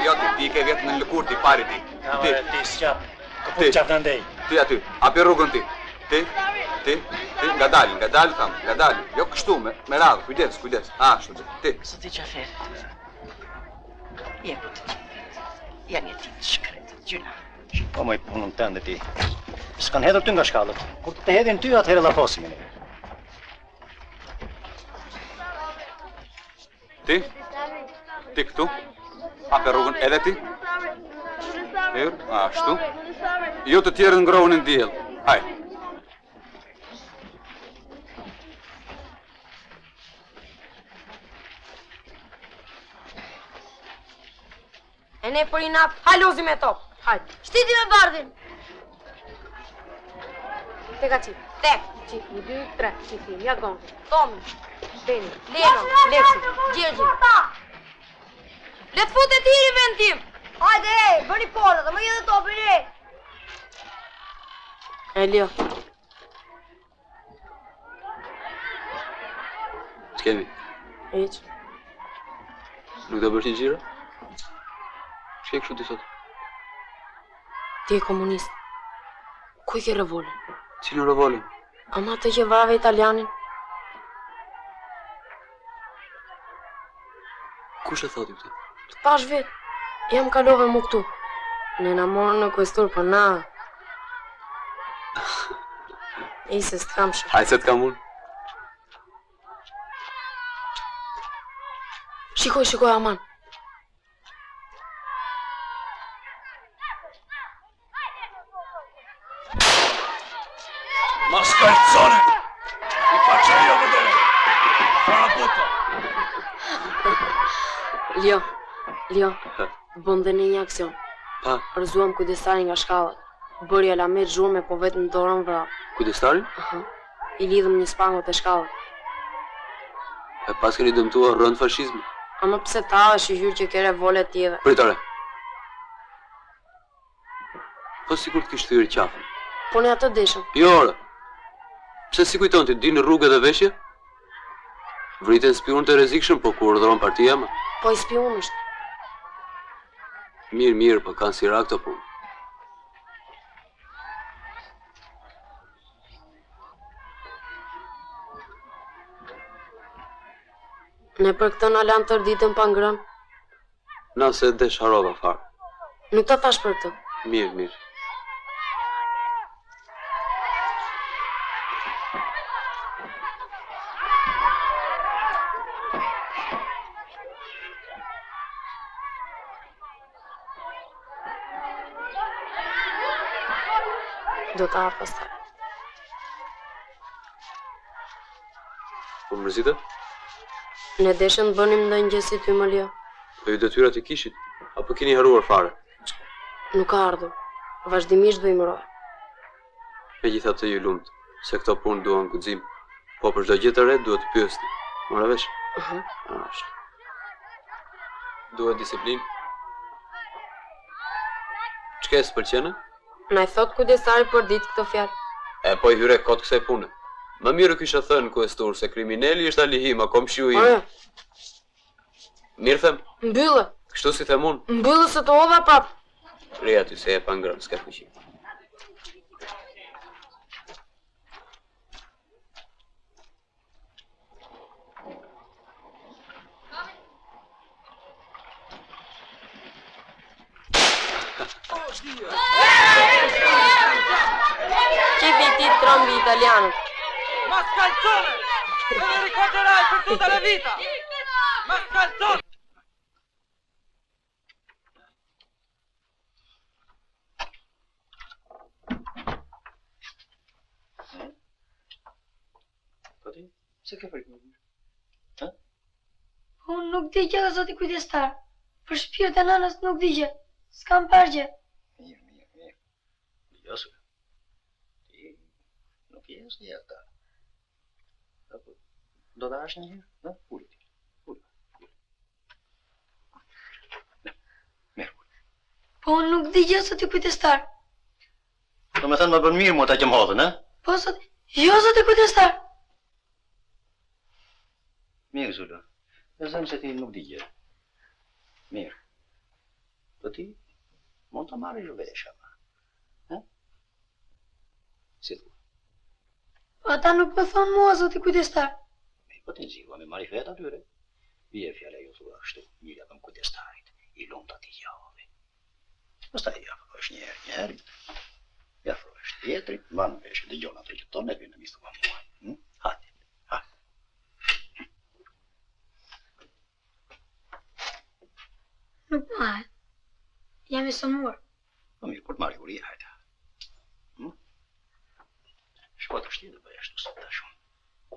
Jo ti ke vetë në lëkur ti pari ti. Ti s'qap. Ti qap në ndej. Ti aty, api rrugën ti. Ti, ngadal tham, ngadal. Jo kështu, merad, kujdes. Ashtu, ti. Zoti Xhafer. Jepu të gjithë. Janë jetim të shkretë, gjuna. Po moj punën tënde ti. S'kan hedhur ty nga shkallët. Kur të hedhin ty, atëherë la posimin. Ti? Ti këtu? Hape rrugën edhe ti? Hyrë, ashtu. Ju të tjerë ngrohuni në diell. Hajde. E ne për inat, halozi me top. Hajde. Shtiti me bardhin. Teka qip. Tek. Qip, 1, 2, 3. Qipim, ja gonë. Tomi. Beni. Leno. Leksi. Gjergji. Letë fut e tiri vend tim. Hajde, bëni porta, të më jetë topin e. Elio. S'kemi. Hiq. Nuk do bësh një gjira? Shke kështu ti sot? Ti e komunist. Ku i ke revolën? Cilën revolën? Ama të që vrave italianin. Kush e thoti këtë? Të pash vetë. Jam kalove mu këtu. Ne na morën në kuestur për na. I se s'të kam shumë. Hajtë se t'kam unë. Shikoj, aman. Ma scarzone! Mi faccio io vedere! Fra la butta! Lio, bënde në një aksion. Pa? Rëzuam kujdestarin nga shkallat. Bëri alamet zhurme po vetëm në dorën vrap. Kujdestarin? I lidhëm një spangot e shkallat. E pas keni dëmtuar rënd fashizmi? Ama pse ta është i hyrë që ke revole tjede. Pritare. Po sikur të kishtë thyrë qafën. Po ne atë deshëm. Jo, ore. Pse si kujton ti di në rrugë dhe veshje? Vriten spion të rrezikshëm, po kur urdhëron partia më. Po i spion është. Mirë, po kanë si ra këto punë. Ne për këtë na lanë tërë ditën pa ngrën. Na se desh harova farë. Nuk ta thash për këtë. Mirë. Do ta hap pastaj. Po mërzite? Ne deshëm të bënim ndonjë gjë si ty më Lio. Po ju detyrat i kishit? Apo keni haruar fare? Nuk ka ardhur. Vazhdimisht do i mëroj. Megjithatë ju lumt, se këto punë duan guxim. Po për çdo gjë të re duhet të pyesni. Mora vesh? Ashtu. Duhet disiplinë. Çka s'pëlqen? Na i thot kujdestari për ditë këtë fjalë. E po i hyre kot kësaj pune. Më mirë kisha thënë kuestur se kriminali është alihim, a komshiu im. Mirë them. Mbyllë. Kështu si them unë. Mbyllë se të hodha prap. Rri aty se e pa ngrënë, s'ka fuqi. Che viti trombi italiano. Mascalzone! Te ne ricorderai per tutta la vita! Mascalzone! Se ke frikë më? Unë nuk di gjë, zoti kujdestar. Për shpirtin e nënës nuk di gjë. S'kam parë. Mirë. Josë. Ti nuk je si ata. Do të hash një herë? Uli. Mirë. Po unë nuk di gjë, zoti kujdestar. Do me thënë më bën mirë mu ta që më hodhën, e? Po zoti, jo zoti kujdestar. Mirë, Zula. E zëmë se ti nuk di gjë. Mirë. Po ti mund të marrësh vesh ama. Si thua? Ata nuk më thonë mua, zoti kujdestar. Po ti nxirua me marifet atyre. Bie fjala ju thua ashtu, mirë jam kujdestarit. I lumt ati gjave. Pastaj ja afrohesh një herë. Ja afrohesh tjetrit, mban vesh, dëgjon atë që tonë vjen në misë mua. Nuk mahet. Jam i sëmur. Po mirë, kur të marrë uria, hajta. Shko të kështin dhe bëj ashtu së të shumë.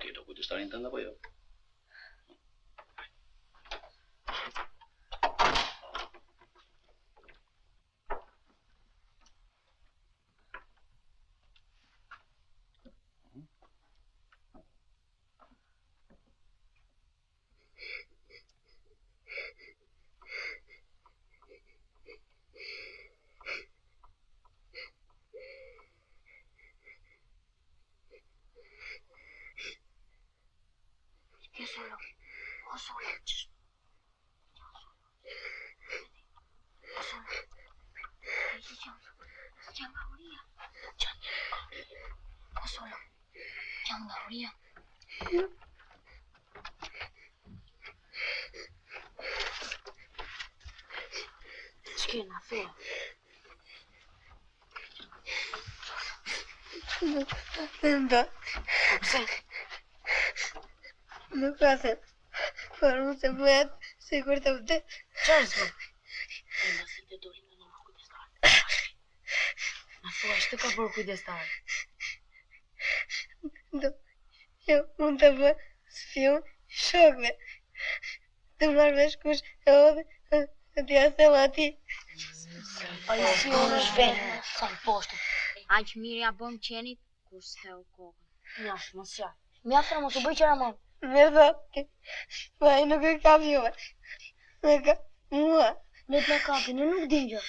Ti do kujdestarin të ndë apo jo? Shkena, thua. Nuk të ndo. Pse? Nuk ka se. Por unë se bëhet se kur të vdes. Qarë zbë? E masit e dojnë në nëmë kujdestarë. Në thua, shtë ka bërë kujdestarë? Jo, mund të bë spion shokve. Të marrë vesh kush e odhe të t'ja them ati. Pa i spion është venë, sa në poshtë. Aq mirë ja bëm qenit, kur s'he u kokën. Mjaftë, mos qarë. Mjaftë mos u bëj qëra mon. Me thotë, pa i nuk e kap juve. Me ka mua. Ne të me kapin, ne nuk dim gjë.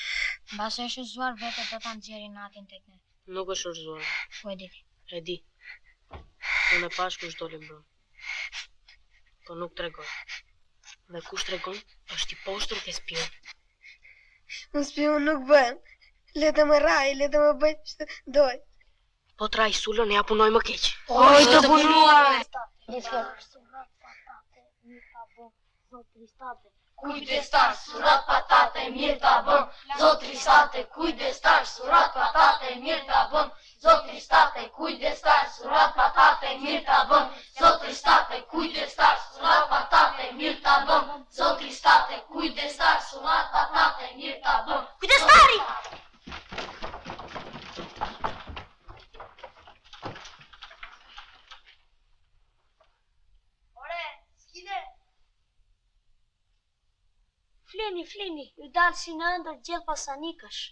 Mbas e shëzuar vete do ta nxjerrin natin tek ne. Nuk është shëzuar. Po e di. E di. Unë e pash kush doli mbrëm. Po nuk tregon. Dhe kush tregon, është i poshtur ke spion. Në spion nuk bën. Le të më raj, le të më bëj që doj. Po të raj sullo, ne ja punoj më keq. Oj, të punuar! Kujdestar, surat patate, mirë ta bëm. Zotri state, kujdestar, surat patate, mirë ta bëm. Zotri state, kujdestar, surat patate, mirë ta bëm. Zotri state, kujdestar, surat patate, mirë ta bëm. Zotri state, kujdestar, surat patate, mirë ta bëm. Kujdestari! Flini, ju dalë si në ëndër gjithë pasanikësh.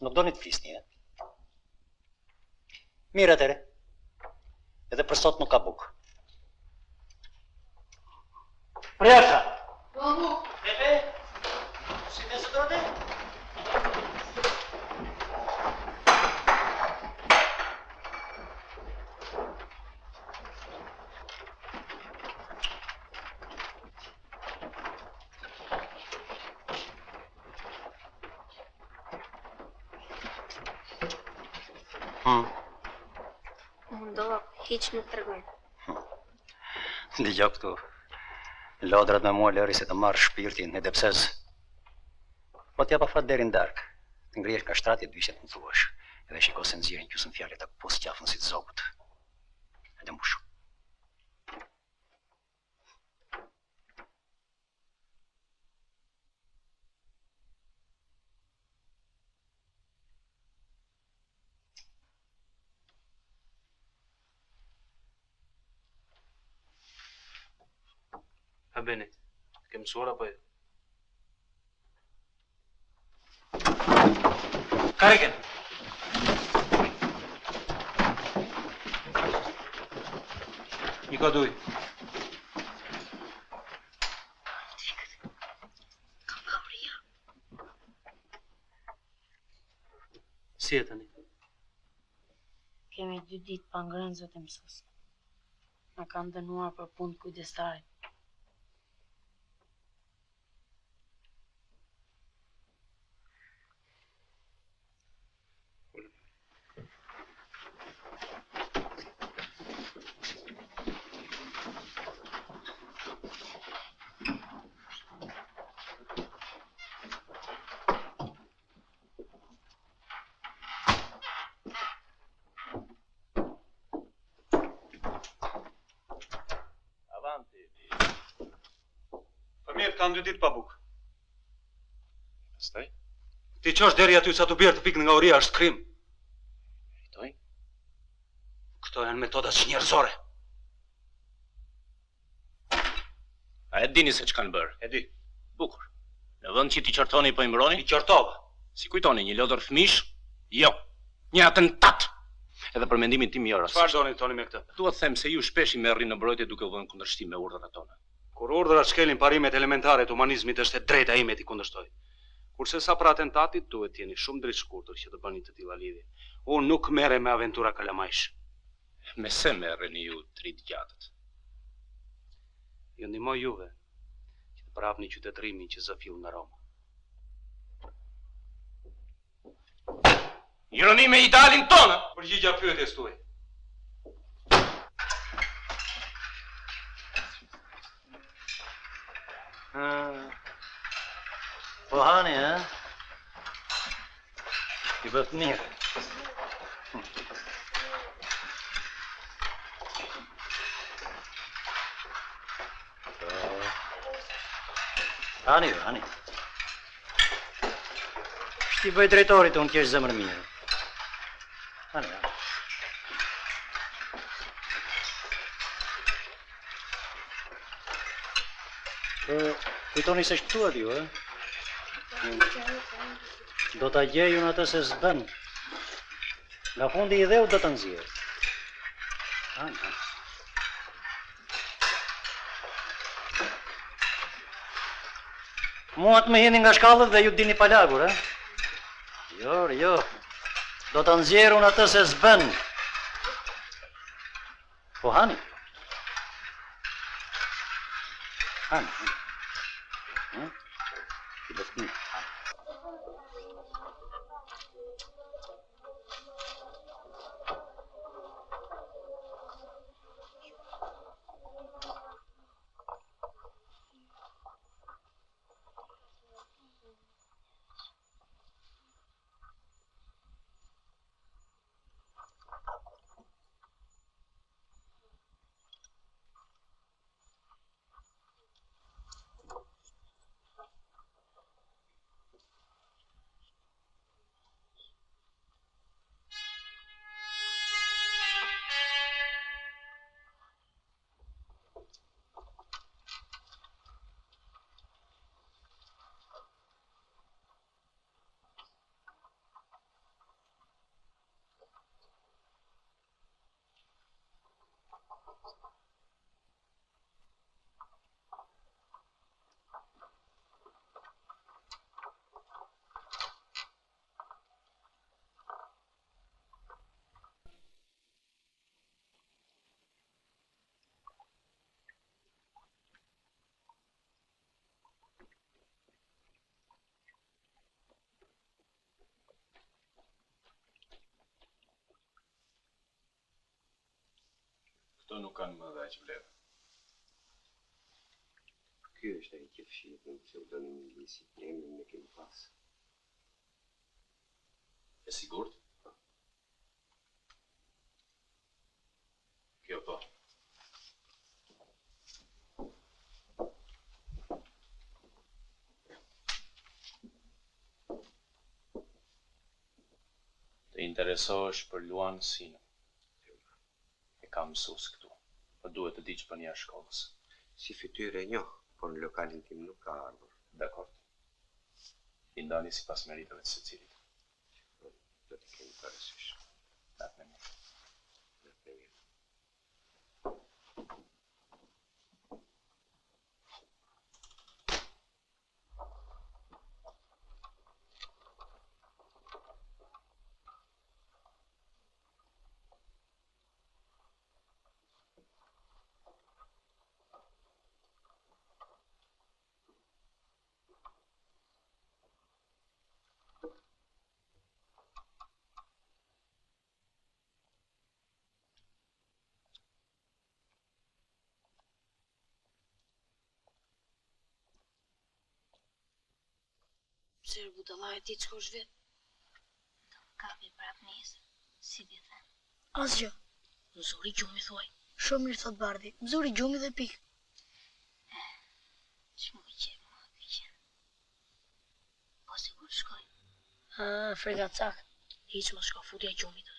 Nuk do një të flisni, e? Mirë atëre. Edhe për sot nuk ka bukë. Prjasha! Pepe, si të sëtote? Mundoha, hiç nuk tregoj. Dëgjoj këtu. Lodrat me mua lëri se të marrë shpirtin edhe pse po t'ja pa fat deri në darkë. Të ngrihesh ka shtrati dy të më thuash. Edhe shiko se nxjerrin qysën fjalët apo pos qafën si të zogut. Edhe mbush. Ha bene, ke mësuar apo jo? Kareken! Një ka duj. Si e tani? Ke kemi 2 ditë pa ngrënë zotë mësues. Na kanë dënuar për punë kujdestarit. Fëmijët kanë 2 ditë pa bukë. Pastaj? Ti qosh deri aty sa të bjerë të pikën nga uria është krim. Meritojnë? Këto janë metodat njerëzore. A e dini se ç'kan bërë? E di. Bukur. Në vend që ti qortoni po i mbroni? I qortova. Si kujtoni një lodër fëmish? Jo. Një atentat. Edhe për mendimin tim jo rastësisht. Çfarë doni toni me këtë? Duhet të them se ju shpesh i merrni në mbrojtje duke u vënë kundërshtim me urdhrat tona. Kur urdhrat shkelin parimet elementare të humanizmit është e drejta ime t'i kundërshtoj. Kurse sa për atentatit duhet t'jeni shumë drejt shkurtër që të bëni të tilla lidhje. Unë nuk merrem me aventura kalamajsh. Me se merreni ju 3 gjatët? Ju ndihmoj juve që të prapni qytetërimin që zë fill nga Roma. Ironi me idealin tonë! Përgjigja pyetjes tuaj. Po hani, I bëft mirë. Hani. Shti bëj drejtorit unë t'jesh zemër mirë. Hani. Kujtoni se shkëtuat ju, Do t'a gjej unë atë se s'bën. Nga fundi i dheu do të nxjerr. Mua të më hini nga shkallët dhe ju dini palagur, Jo. Do të nxjerr unë atë se s'bën. Po hani. I bëft mirë. Këto nuk kanë më dhe aq vlerë. Ky është ai që fshihet në pseudonim Lisi, emrin e kemi pas. E sigurt? Kjo po. Të interesohesh për Luan Sinën. E kam mësues këtu. Po duhet të di që për jashtë shkollës. Si fytyrë e njoh, por në lokalin tim nuk ka ardhur. Dakord. I ndani sipas meritave të secilit. Do të kemi parasysh. Natë me mirë. serë budalla e ti të shkosh vetë. Kapi prap nesër, si ti them. Asgjë. Mëzuri gjumi thuaj. Shumë mirë thot Bardhi, mëzuri gjumi dhe pikë. Shmu i qepë më këqen. Po si kur shkoj? Frega cak. Hiq më shko futja gjumit atë.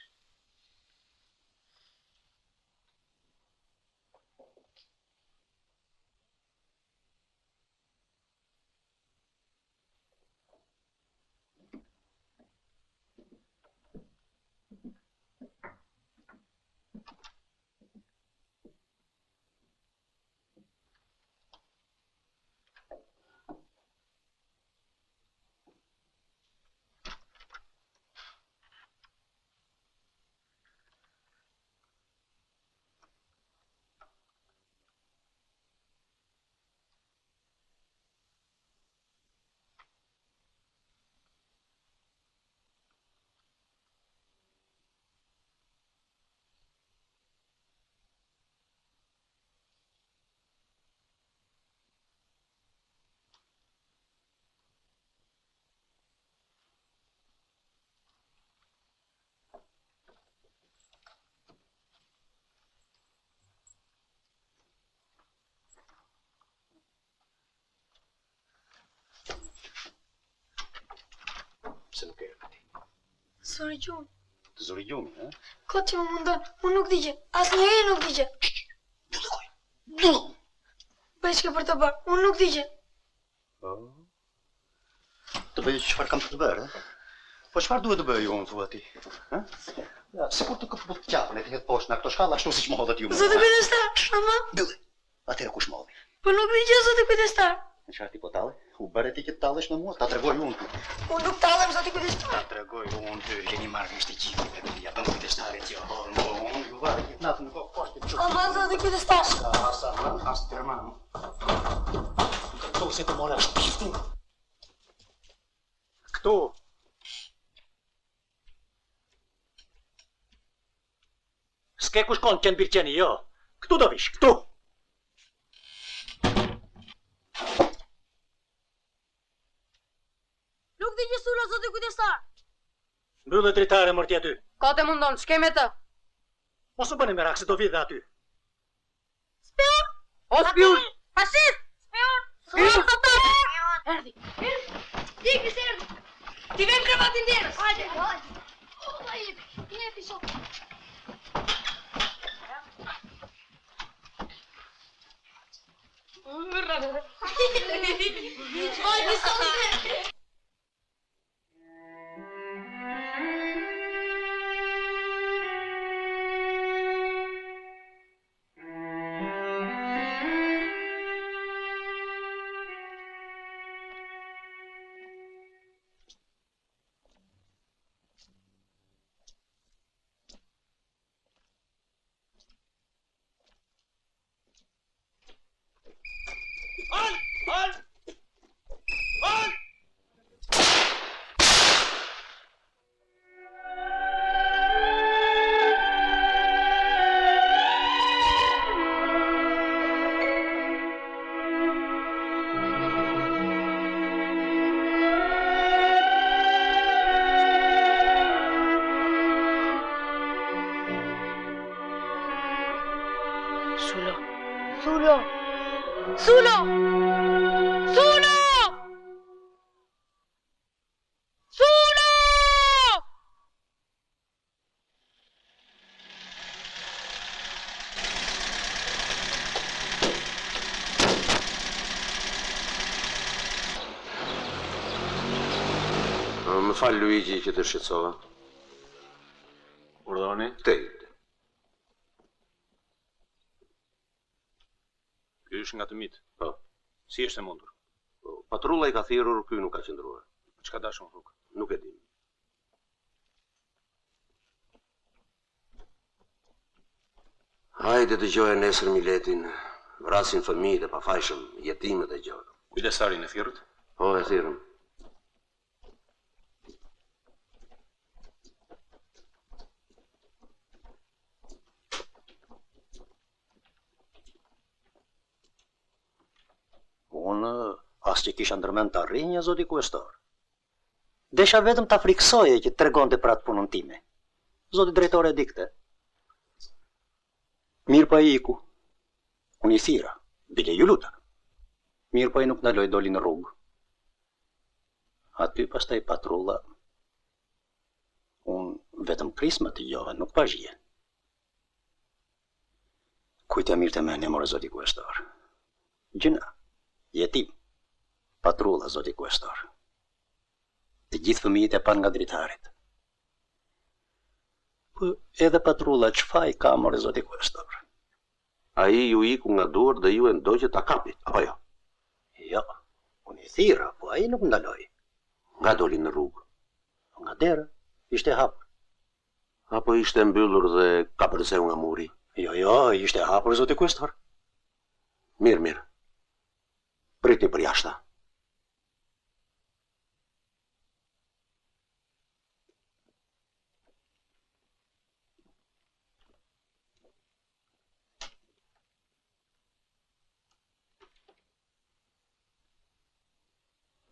Se nuk e këti. Zori gjumi. Të zori gjumi, e? Ko që më mundon, unë nuk digje, asë njëri nuk digje. Dullë koj, dullë! Bëjshke për të bërë, unë nuk digje. Të bëjë qëfar kam të bërë, e? Po qëfar duhet të bëjë unë, thua ti? Ja, sikur të këpë të qapën e të jetë poshtë në këto shkalla, ashtu si që më hodhët ju më. Zotë kujdestar, ama? Dullë, atëre kush më hodhi? Po nuk digje, zotë kujdestar. Në qarë ti po tale? U bërë ti që të talesh me mua, ta tregoj unë ty. Unë nuk talem, zotë kujdestar. Ta tregoj unë ty, jeni marrë ishte gjithë me bia, bëm kujdestarit që unë ju varë gjithë natë në kohë poshtë të qëtë. Ama, zotë kujdestar. Asa, asë të rëmanë. Këto se të mora shpiftin. Këto. S'ke kush konë qenë birqeni, jo. Këtu do vish, këtu. Nuk digje sula, zotë kujdestar. Mbyllë dritare mërti aty. Ka të mundon, shkeme të. Mos u bëni merak se do vi dhe aty. Spion! O spion! Fashist! Spion! Spion! Spion! Erdi! Dikri se erdi! Ti vem kravatin derës! Hajde! Hajde! Ola jepi! Jepi sot! Hajde sot! Sulo! Sulo! Sulo! Sulo! Sulo! Më falë Luigi që të shqetësova. Urdhoni? Te. Ky është nga të mitë. Po. Si është e mundur? Patrulla i ka thirrur, ky nuk ka qëndruar. Çka dashon rrugë? Nuk e di. Hajde dëgjoje nesër Miletin. Vrasin fëmijët e pafajshëm, jetimet e gjolla. Kujdestarin e thirrët? Po, e thirrëm. Unë as që kisha ndërmend të arrinja, zoti kuestor. Desha vetëm ta friksoje që tregonte për atë punën time. Zoti drejtore e di këtë. Mirë po ai iku. Unë i thira, bile ju luta. Mirë po ai nuk ndaloi, doli në rrugë. Aty pastaj patrulla. Unë vetëm krisma të gjova, nuk pashje. Kujtja mirë të mendje, more zoti kuestor. Gjëna, jetim, patrulla zoti kuestor. Të gjithë fëmijët e pan nga dritarit. Po edhe patrulla çfaj ka, more zoti kuestor. Ai ju iku nga duar dhe ju e ndoqët ta kapit, apo jo? Jo, unë i thira, po ai nuk ndaloi. Nga doli në rrugë? Nga dera, ishte hapur. Apo ishte mbyllur dhe ka përseu nga muri? Jo, ishte hapur zoti kuestor. Mirë. Pritni për jashta.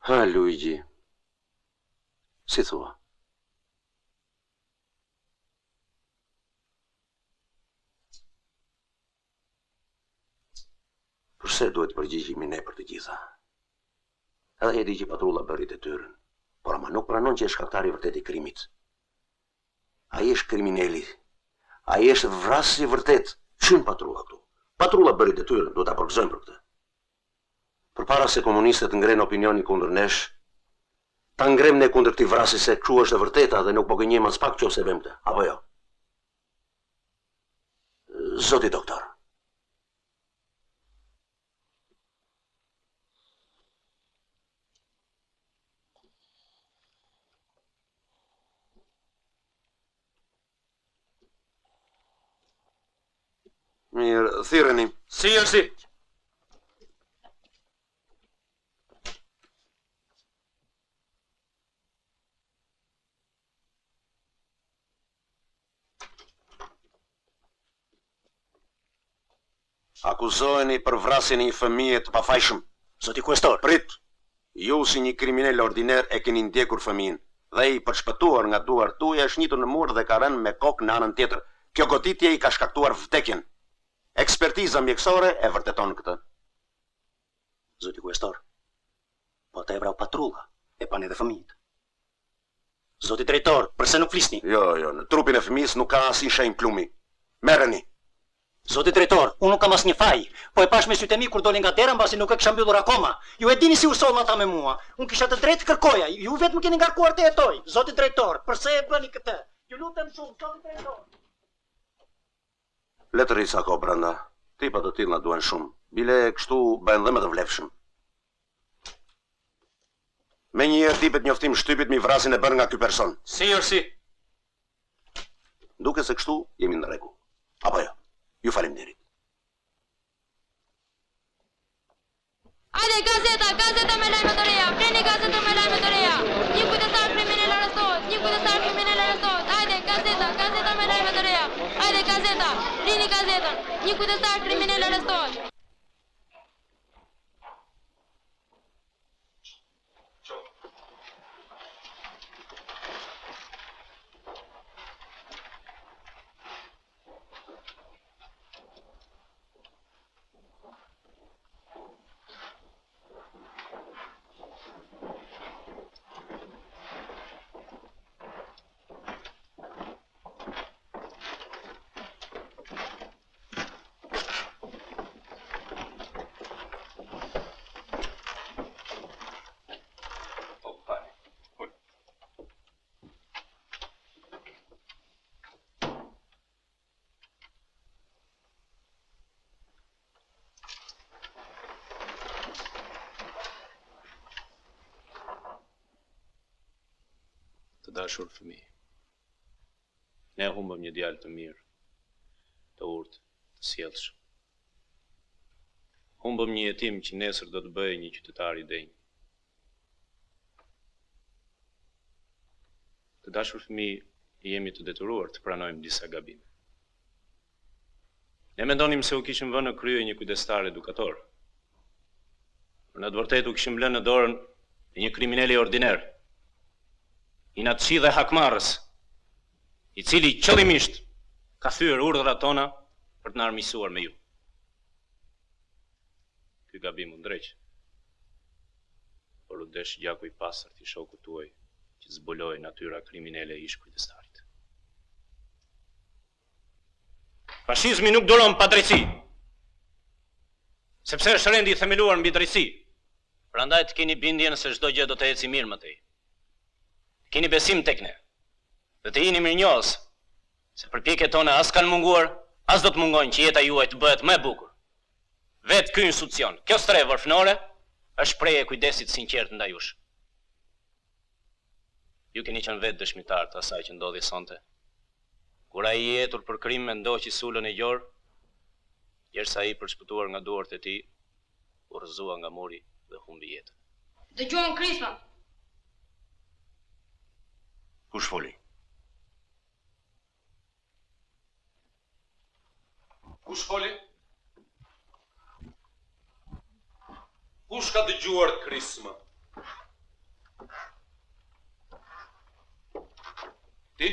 Ha, Luigi. Si thua? Përse duhet përgjigjemi ne për të gjitha? Edhe e di që patrulla bëri detyrën, por ama nuk pranon që është shkaktari vërtet i krimit. Ai është kriminali. Ai është vrasësi vërtet. Çyn patrulla këtu? Patrulla bëri detyrën, duhet ta përgëzojmë për këtë. Përpara se komunistët ngrenë opinionin kundër nesh, ta ngrem ne kundër këtij vrasi se kështu është e vërteta dhe nuk po gënjejmë as pak nëse vëmë këtë, apo jo? Zoti doktor. Mirë, thirreni. Si. Akuzoheni për vrasjen e një fëmije të pafajshëm. Zoti kuestor. Prit. Ju si një kriminal ordiner e keni ndjekur fëmijën dhe i përshpëtuar nga duart tuaja është ngjitur në mur dhe ka rënë me kokë në anën tjetër. Kjo goditje i ka shkaktuar vdekjen. Ekspertiza mjekësore e vërteton këtë. Zoti kuestor. Po ata e vrau patrulla, e pani edhe fëmijët. Zoti drejtor, përse nuk flisni? Jo, në trupin e fëmijës nuk ka asnjë shenjë plumi. Merreni. Zoti drejtor, unë nuk kam asnjë faj, po e pash me sytë e mi kur doli nga dera mbasi nuk e kisha mbyllur akoma. Ju e dini si u sollën ata me mua. Unë kisha të drejtë kërkoja, ju vetëm keni ngarkuar të jetoj. Zoti drejtor, përse e bëni këtë? Ju lutem shumë, zoti drejtor. Le të rrisë ako brenda. Tipa të tillë na duan shumë. Bile kështu bëhen dhe më të vlefshëm. Menjëherë tipet njoftim shtypit mi vrasin e bërë nga ky person. Si. Duke se kështu jemi në rregull. Apo jo? Ju faleminderit. Hajde, gazeta me lajme të reja. Preni gazetën me lajme të reja. Një kujtestar kriminal arrestohet. Hajde, gazeta me lajme të reja. Hajde, gazeta. Rini gazetën. Një kujtestar kriminal arrestohet. Të dashur fëmijë, ne humbëm një djalë të mirë, të urtë, të sjellshëm. Humbëm një jetim që nesër do të bëhej një qytetar i denj. Të dashur fëmijë, jemi të detyruar të pranojmë disa gabime. Ne mendonim se u kishim vënë në krye një kujdestar edukator. Por në të vërtetë u kishim lënë në dorën e një kriminali ordiner. inatçi dhe hakmarrës, i cili qëllimisht ka thyer urdhrat tona për të na armiqësuar me ju. Ky gabim u ndreq, por u desh gjaku i pastërt i shokut tuaj që zbuloi natyra kriminale e ish kujdestarit. Fashizmi nuk duron pa drejtësi, sepse është rendi i themeluar mbi drejtësi. Prandaj të keni bindjen se çdo gjë do të ecë mirë më tej. Keni besim tek ne. Dhe të jeni mirënjohës, se përpjekjet tona as kanë munguar, as do të mungojnë që jeta juaj të bëhet më e bukur. Vetë ky institucion, kjo strehë vërfnore, është shprehje e kujdesit sinqert ndaj jush. Ju keni qenë vetë dëshmitar të asaj që ndodhi sonte. Kur ai i etur për krim me ndoqi sulën e gjor, derisa ai për shpëtuar nga duart e tij, u rrëzua nga muri dhe humbi jetën. Dëgjuan Krisma. Kush foli? Kush foli? Kush ka dëgjuar Krisma? Ti?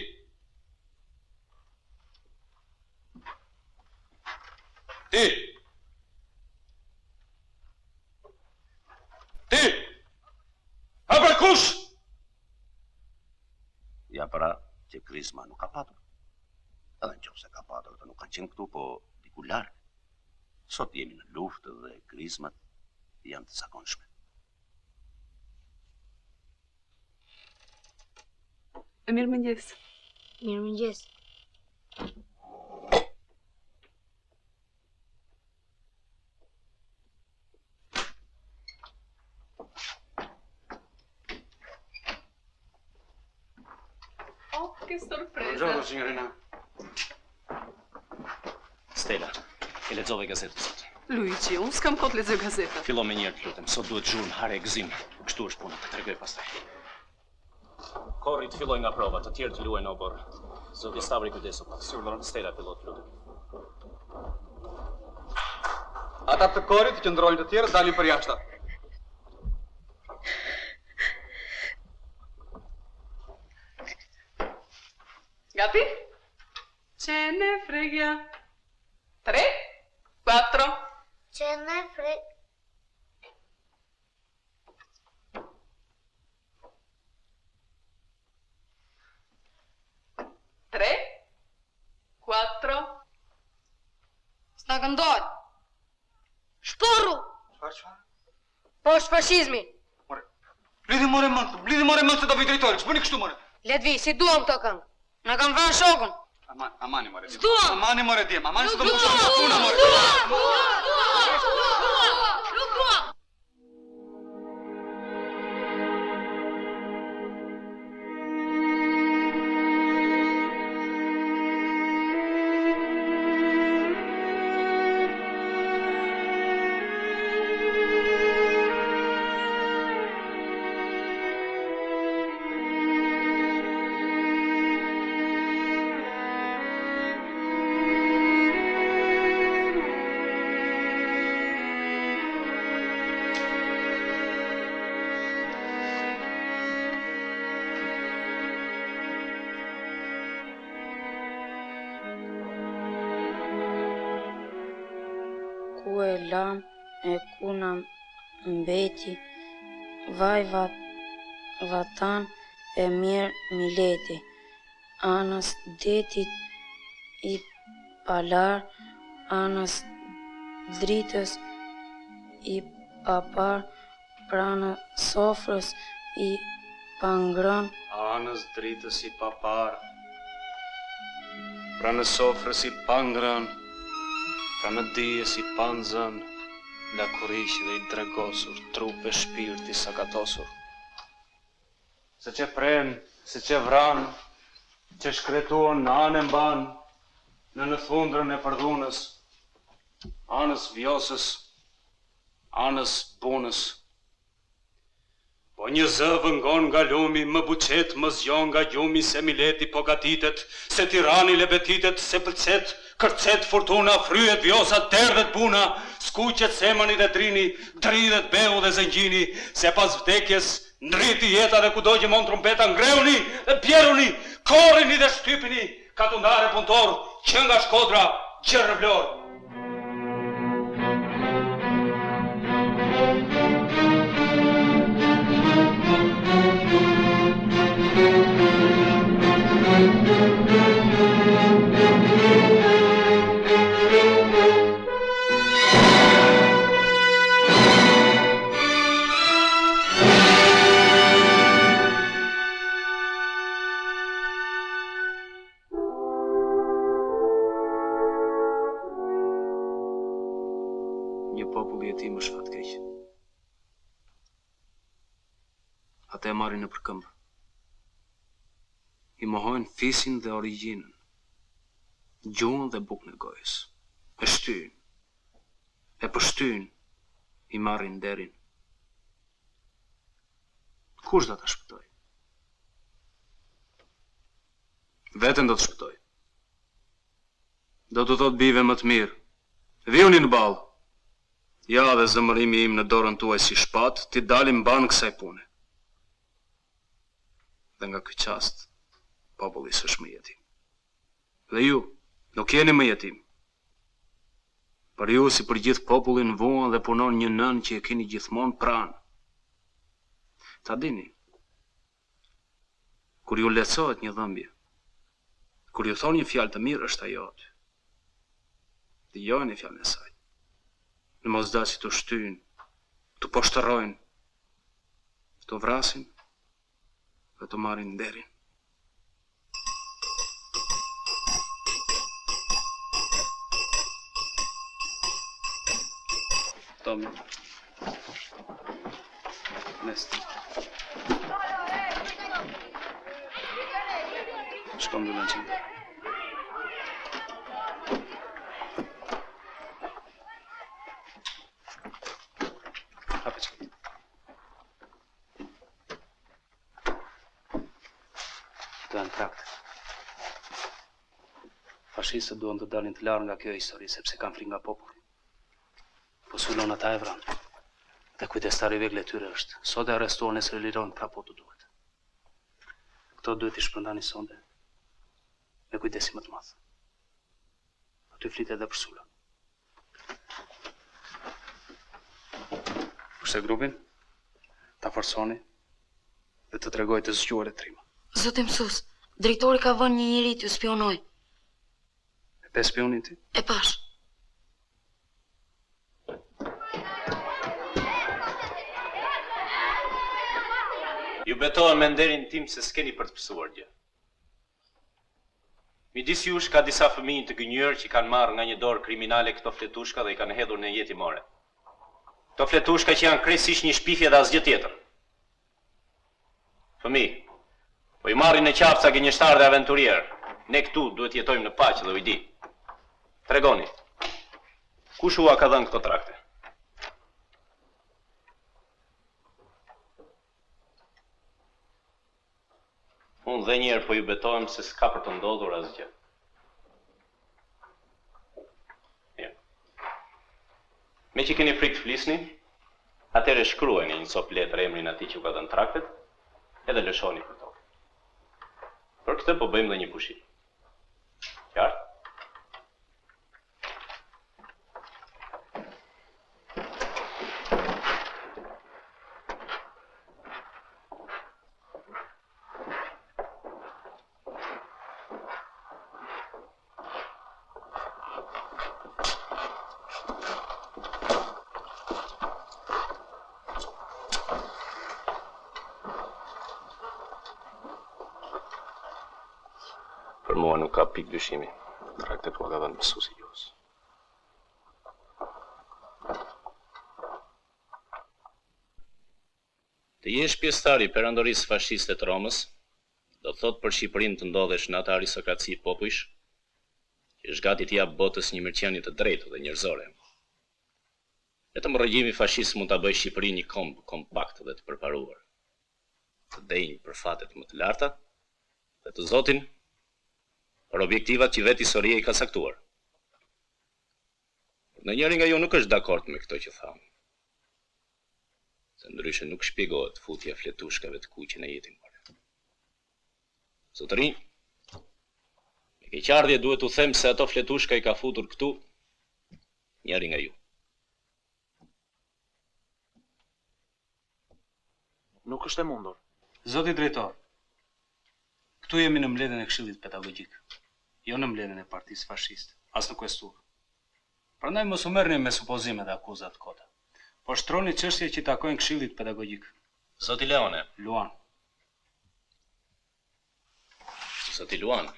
Ti? Ti? Hapra kush? Ja pra që Krisma nuk ka patur. Edhe nëse ka patur, të nuk kanë qenë këtu, po diku larg. Sot jemi në luftë dhe Krismat janë të zakonshme. Mirëmëngjes. Mirëmëngjes. Oh, che sorpresa. Buongiorno, signorina. Stella, e lexove gazetën sot. Luigi, unë s'kam kohë të lexoj gazeta. Fillo me njëherë, të lutem. Sot duhet zhurmë hare e gëzim. Kështu është puna, të tregoj pastaj. Korri të filloj nga prova, të tjerë të luajnë obor. Zoti Stavri kujdesu pak. Sigurisht, Stella fillon të lutem. Ata të korit që ndrojnë të tjerë dalin për jashta. Gati? Ce ne frega. 3, 4. Ce ne frega. S'na këndojnë. Shporru! Çfarë? Po është fashizmi. Blidhi more mend se do vi drejtori. Ç'bëni kështu more? Le të vi, si duam këto këngë. Na kanë vënë shokun. Amani more. S'duam. Amani more djem. Amani se do Nuk më shoh duam. puna more. Nuk duam. Ku e lam e ku na mbeti, vaj vatan e mirë mileti, anës detit i palar, anës dritës i papar, pranë sofrës i pangron, Anës dritës i papar, pranë sofrës i pangron, pranë dijes i panzën, lakurish dhe i dregosur, trup e shpirti sakatosur. Se që pren, se që vran, që shkretuon në anë mban, në thundrën e përdhunës, anës vjosës, anës punës. Po një zë vëngon nga lumi, më buqet, më zgjon nga gjumi, se Mileti po gatitet, se Tirani lebetitet, se pëlqet, kërcet fortuna, fryet vjosat, derdhet puna, skuqet semani dhe drini, dridhet beu dhe zëngjini, se pas vdekjes ndriti jeta dhe kudo që mon trumpeta ngreuni dhe bjeruni, korrini dhe shtypini, katundare punëtor, që nga Shkodra, gjërë vlorë. Një popull i jetim është fatkeq. Ata e marrin në përkëmbë. I mohojnë fisin dhe origjinën, gjuhën dhe bukën e gojës. E shtyjnë, e pështyjnë, i marrin nderin. Kush do ta shpëtoj? Veten do të shpëtoj. Do të thot bive më të mirë, vjuni në ballë. Ja dhe zëmërimi im në dorën tuaj si shpat, ti dalim banë kësaj pune. Dhe nga ky qast, populli s'është më jetim. Dhe ju, nuk jeni më jetim. Për ju si për gjithë popullin vuan dhe punon një nën që e keni gjithmonë pranë. Ta dini, kur ju lecohet një dhëmbje, kur ju thon një fjalë të mirë është ajo aty. Dëgjoni fjalën e saj. Në mos da si të shtyjnë, të poshtërojnë, të vrasin dhe të marrin nderin. Tomi. Nesti. Shkom dhe në qëndë. Fashistët duan të dalin të larë nga kjo histori, sepse kanë frikë nga populli. Po sulon ata e vranë. Dhe kujdestari vegle tyre është, sot e arrestuar nëse lirojnë prapo të duhet. Këto duhet i shpërndani sonde me kujdesim më të madh. Aty flitet edhe për sulon. Kurse grupin, ta forsoni dhe të tregoj të zgjuar e trima. Zotë mësues, drejtori ka vënë një njeri t'ju spionoj. E pe spionin ti? E pash. Ju betohem me nderin tim se s'keni për të pësuar gjë. Midis jush ka disa fëmijë të gënjur që kanë marrë nga një dorë kriminale këto fletushka dhe i kanë hedhur në jetimore. Këto fletushka që janë krejtësisht një shpifje dhe asgjë tjetër. Fëmijë, po i marrin në qafë ca gënjeshtar dhe aventurier. Ne këtu duhet jetojmë në paqe dhe ujdi. Tregoni, kush ua ka dhënë këto trakte? Unë dhe njerë po ju betohem se s'ka për të ndodhur asgjë. Me që keni frikë të flisni, atëre shkruajni një copë letër emrin atij që u ka dhënë traktet, edhe lëshoni për to. Për këtë po bëjmë dhe një pushim. Qartë? Për mua nuk ka pikë dyshimi. Traktet u ka dhënë mësuesi juos. Të jesh pjesëtar i perandorisë fashiste të Romës, do të thotë për Shqipërinë të ndodhesh në atë aristokraci popujsh, që është gati të jap botës një mirëqenie të drejtë dhe njerëzore. Vetëm regjimi fashist mund ta bëjë Shqipërinë një komb kompakt dhe të përparuar. të denjë për fatet më të larta dhe të Zotin për objektivat që vetë historia i ka saktuar. Në njëri nga ju nuk është dakord me këto që thamë, se ndryshe nuk shpjegohet futja fletushkave të kuqe në jetimore. Zotërinj, me keqardhje duhet u them se ato fletushka i ka futur këtu njëri nga ju. Nuk është e mundur. Zoti drejtor, këtu jemi në mbledhjen e Këshillit Pedagogjik, jo në mbledhjen e Partisë Fashiste, as në Questur. Prandaj mos u merrni me supozime dhe akuzat kota, po shtroni çështje që takojnë Këshillit Pedagogjik. Zoti Leone. Luan. Zoti Luan.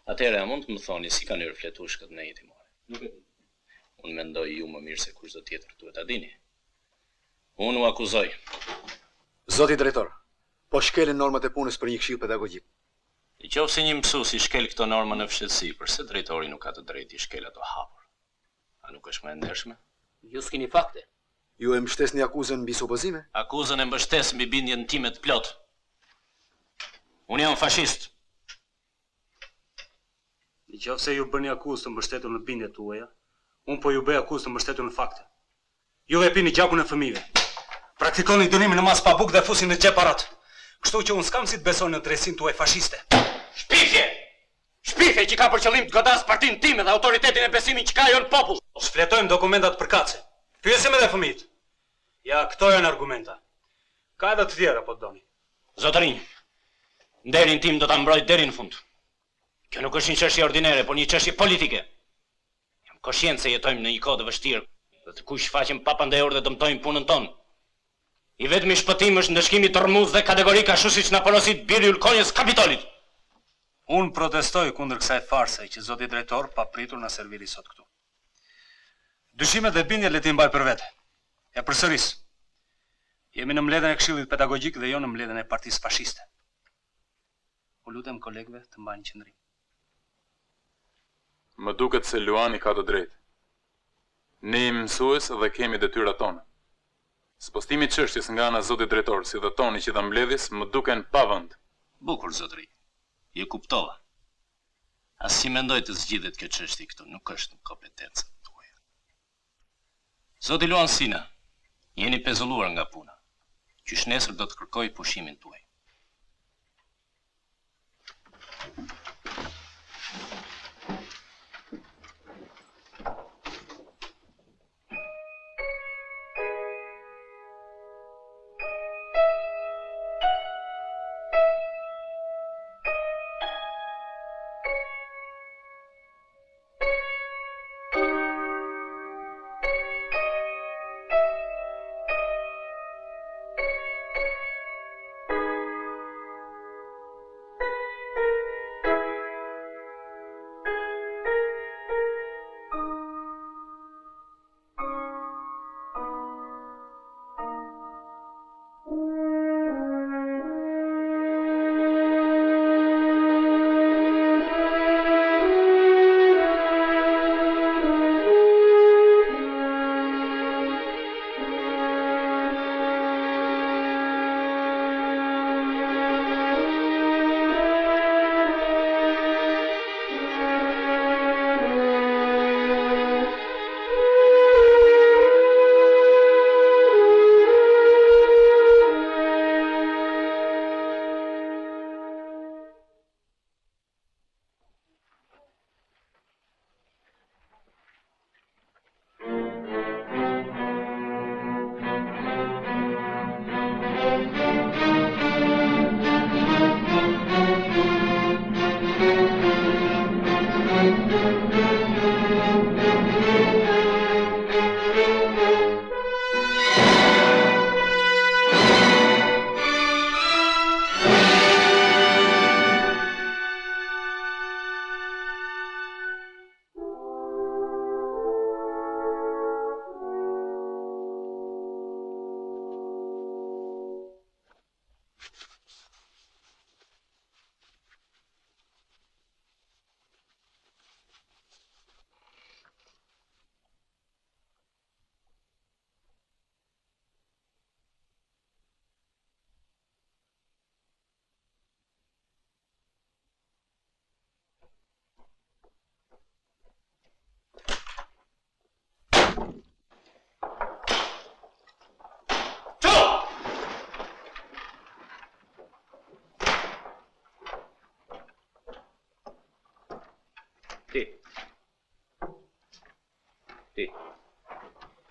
Atëherë a mund të më thoni si kanë hyrë fletushkët në jetimore? Nuk e di. Unë mendoj ju më mirë se kushdo tjetër duhet ta dini. Unë u akuzoj. Zoti drejtor, po shkelin normat e punës për një këshill pedagogjik. I qoftë se një mësues i shkel këto norma në fshehtësi, përse drejtori nuk ka të drejtë i shkel ato hapur? A nuk është më e ndershme? Ju s'keni fakte. Ju e mbështesni akuzën mbi supozime? Akuzën e mbështes mbi bindjen time të plot. Unë jam fashist. Nëse ju bëni akuzë të mbështetur në bindjet tuaja, unë po ju bëj akuzë të mbështetur në fakte. Ju e pini gjakun e fëmijëve. Praktikoni dënimin në mas pa bukë dhe fusin në xhep parat. Kështu që unë s'kam si të besoj në drejtsinë tuaj fashiste. Shpifje! Shpifje që ka për qëllim të godas partinë time dhe autoritetin e besimit që ka jo në popull. Shfletojmë dokumentat përkatëse. Pyesim edhe fëmijët. Ja, këto janë argumenta. Ka edhe të tjera po doni. Zotërinj, nderin tim do ta mbroj deri në fund. Kjo nuk është një çështje ordinare, por një çështje politike. Jam koshient se jetojmë në një kohë të vështirë dhe të kush shfaqem papandehur dhe dëmtojmë punën tonë. I vetmi shpëtim është ndëshkimi tërmuz dhe kategorik ashtu siç na porosit biri ulkonjës Kapitolit. Unë protestoj kundër kësaj farse që zoti drejtor pa pritur na serviri sot këtu. Dyshimet dhe bindjet le ti mbaj për vete. E përsëris. Jemi në mbledhjen e Këshillit Pedagogjik dhe jo në mbledhjen e Partisë Fashiste. U lutem kolegëve të mbajnë qendrim. Më duket se Luani ka të drejtë. Ne jemi mësues dhe kemi detyrat tona. Spostimi çështjes nga ana zotit drejtor si dhe toni që dha mbledhjes më duken pa vend. Bukur zotëri. Je kuptova. As si mendoj të zgjidhet kjo çështje këtu, nuk është në kompetencën tuaja. Zoti Luan Sina, jeni pezulluar nga puna. Qysh nesër do të kërkoj pushimin tuaj.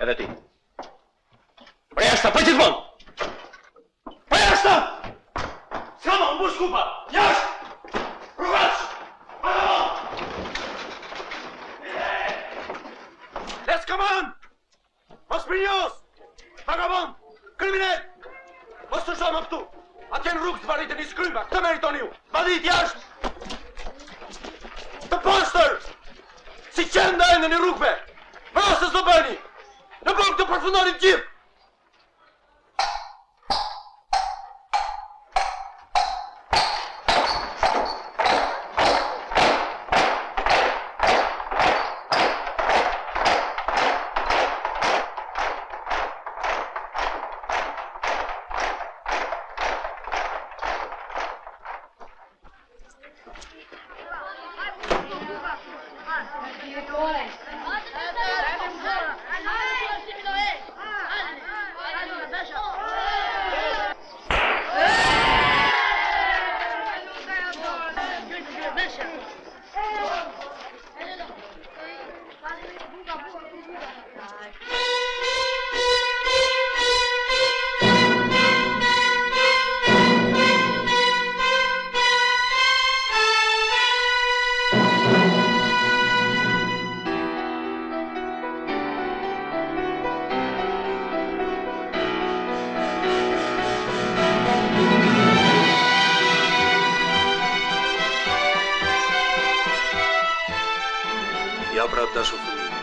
Edhe ti. Për jashtë, për gjithmonë! Për jashtë! S'ka më mbush kupa! Jashtë! Rrugaç! Let's come on! Mos prinjos! Vagabond! Kriminal! Mos të shonë këtu! Atje në rrugë të varritë një skryma! Këtë meritoni ju! Badit jashtë! The monsters! Si qenda e në një rrugëve! Vrasës do bëni! Në blok të përfundonin gjithë! Ja prap dashu fëmijë.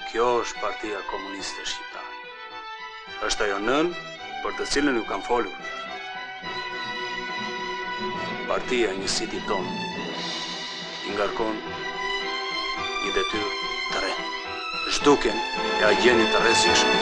Kjo është Partia Komuniste Shqiptare. Është ajo nën për të cilën ju kam folur. Partia e njësitit tonë i ngarkon një detyrë të re. Zhduken e agjenit të rrezikshëm.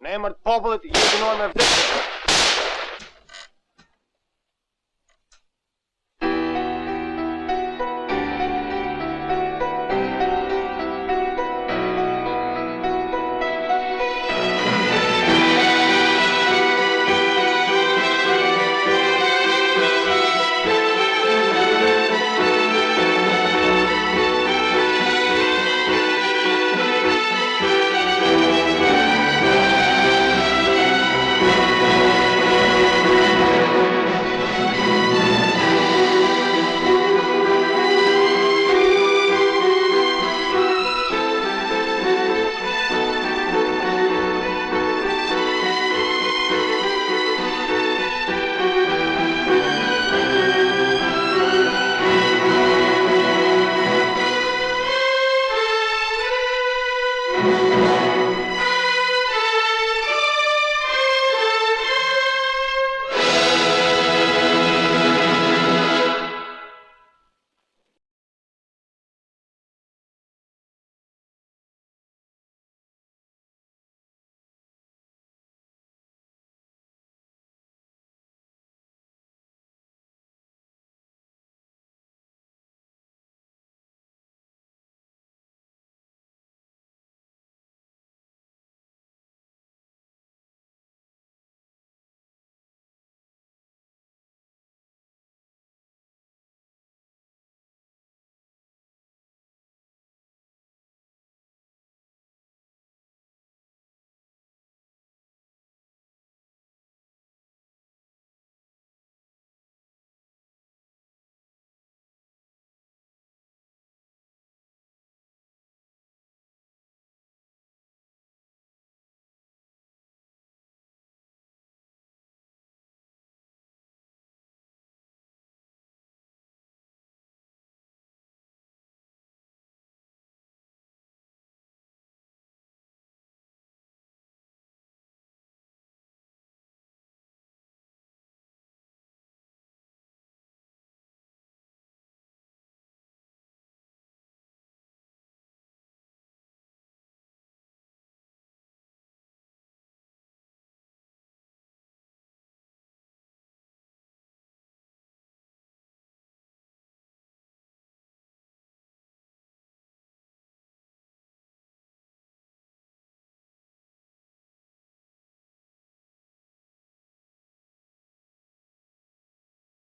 Në emër të popullit, ju dënuar me vdekje.